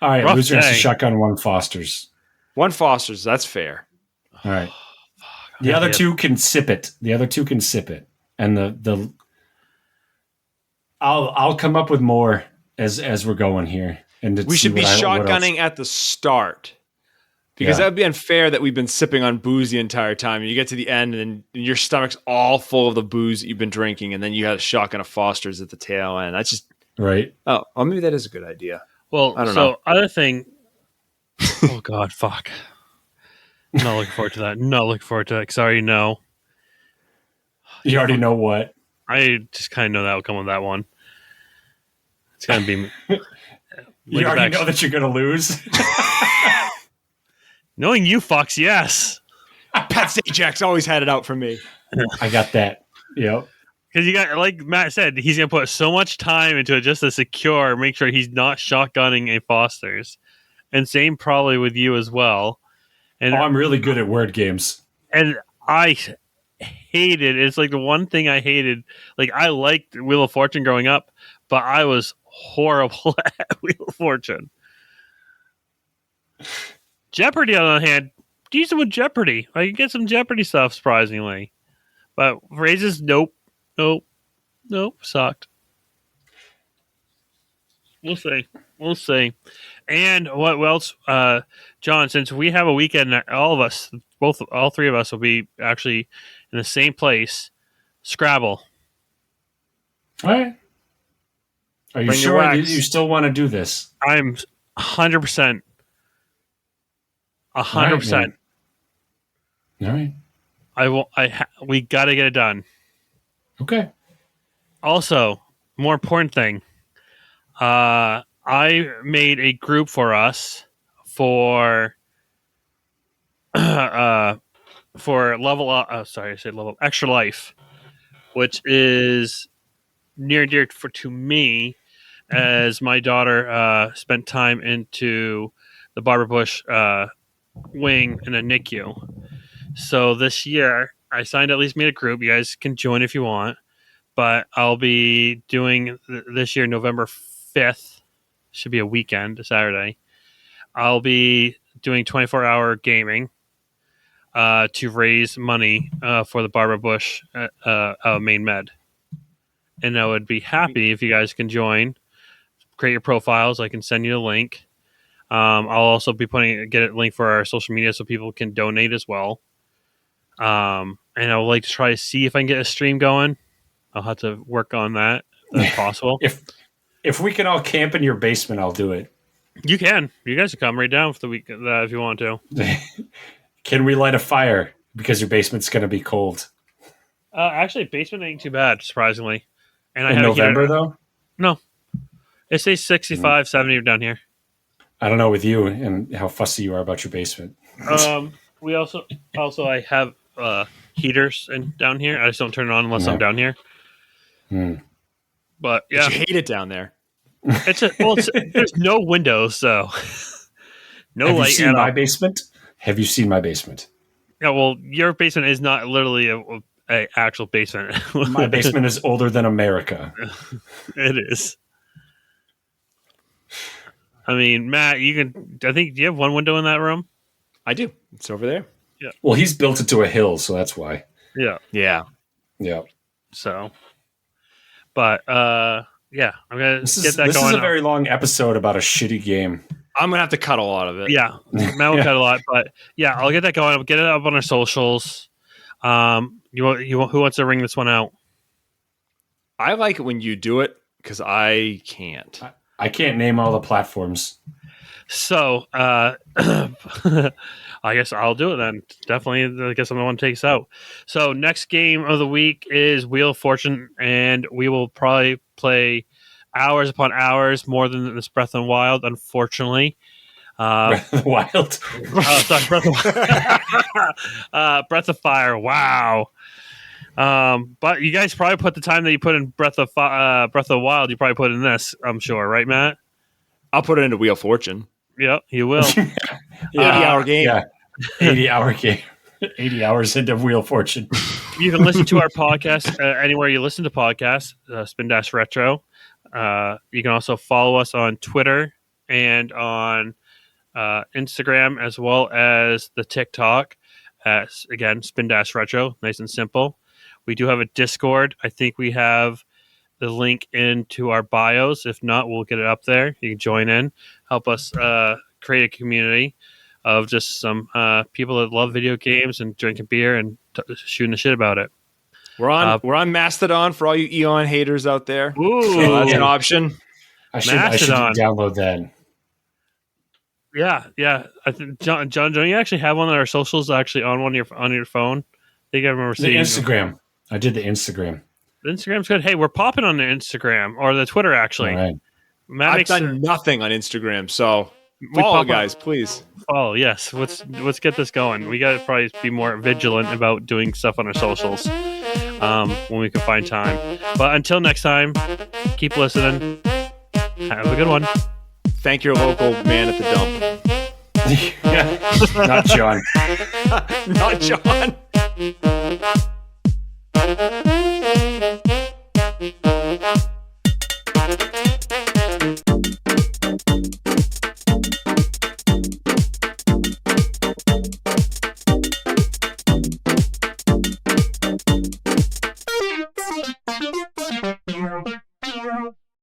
All right, loser has to shotgun 1 Foster's. 1 Foster's. That's fair. All right. The other 2 can sip it. And the I'll come up with more as we're going here. And we should be shotgunning at the start. Because that would be unfair that we've been sipping on booze the entire time. And you get to the end and then your stomach's all full of the booze that you've been drinking. And then you had a shotgun of Foster's at the tail end. That's just... Right. Oh, well, maybe that is a good idea. Well, I don't know. Other thing... oh, God, fuck. Not looking forward to that. Not looking forward to that because I already know. You already know what? I just kind of know the outcome of that one. It's gonna be. You already know that you're going to lose. Knowing you, Fox, yes. Pat Sajak's always had it out for me. I got that. Yep. Because you got, like Matt said, he's gonna put so much time into it just to secure, make sure he's not shotgunning a Foster's, and same probably with you as well. And I'm really good at word games. And I hated. It's like the one thing I hated. Like I liked Wheel of Fortune growing up, but I was horrible at Wheel of Fortune. Jeopardy, on the other hand, decent with Jeopardy. I can get some Jeopardy stuff, surprisingly. But raises, nope, sucked. We'll see. And what else, John? Since we have a weekend, all of us, all three of us, will be actually in the same place. Scrabble. All right. Are you sure you still want to do this? I'm 100%. 100%. All right. We got to get it done. Okay. Also, more important thing. I made a group for us for level up. Sorry, I said level extra life, which is near and dear to me, as my daughter spent time into the Barbara Bush wing in a NICU. So this year, I signed at least made a group. You guys can join if you want, but I'll be doing this year November 5th. Should be a weekend, a Saturday. I'll be doing 24-hour gaming to raise money for the Barbara Bush main med. And I would be happy if you guys can join. Create your profiles. I can send you the link. I'll also be get a link for our social media so people can donate as well. And I would like to try to see if I can get a stream going. I'll have to work on that if possible. If we can all camp in your basement, I'll do it. You can. You guys can come right down for the week if you want to. Can we light a fire? Because your basement's going to be cold. Actually, basement ain't too bad, surprisingly. And in November, though? No. It stays 65, 70 down here. I don't know with you and how fussy you are about your basement. We also I have heaters down here. I just don't turn it on unless I'm down here. But yeah, but you hate it down there. There's no windows, so no Have light. You seen my basement? Have you seen my basement? Yeah, well, your basement is not literally a actual basement. My basement is older than America. It is. I mean, Matt, do you have one window in that room? I do. It's over there. Yeah. Well, he's built it to a hill, so that's why. Yeah. Yeah. Yeah. So, but yeah, I'm gonna get that going. This is a very long episode about a shitty game. I'm gonna have to cut a lot of it. Yeah, Matt will cut a lot, but yeah, I'll get that going. I'll get it up on our socials. Who wants to ring this one out? I like it when you do it because I can't. I can't name all the platforms. So, I guess I'll do it then. Definitely, I guess I'm the one who takes out. So, next game of the week is Wheel of Fortune, and we will probably play hours upon hours more than this Breath of the Wild, unfortunately. Breath of the Wild. Sorry, Breath of Fire. Wow. But you guys probably put the time that you put in Breath of the Wild, you probably put in this, I'm sure, right, Matt? I'll put it into Wheel of Fortune. Yep, you will. 80-hour game. Yeah, 80-hour game. 80 hours into Wheel of Fortune. You can listen to our podcast anywhere you listen to podcasts, Spin-Retro. You can also follow us on Twitter and on Instagram, as well as the TikTok. Again, Spin-Retro, nice and simple. We do have a Discord. I think we have the link into our bios. If not, we'll get it up there. You can join in, help us create a community of just some people that love video games and drinking beer and shooting the shit about it. We're on Mastodon for all you Eon haters out there. Ooh, so that's an option. I should download that. Yeah. I think John, don't you actually have one of our socials actually on your phone? I think I remember seeing the Instagram. I did the Instagram. The Instagram's good. Hey, we're popping on the Instagram or the Twitter actually. All right. Matt I've makes done nothing on Instagram, so We follow, pop up- guys, please. Oh yes, let's get this going. We got to probably be more vigilant about doing stuff on our socials when we can find time. But until next time, keep listening. Have a good one. Thank your local man at the dump. Yeah. Not John. Not John.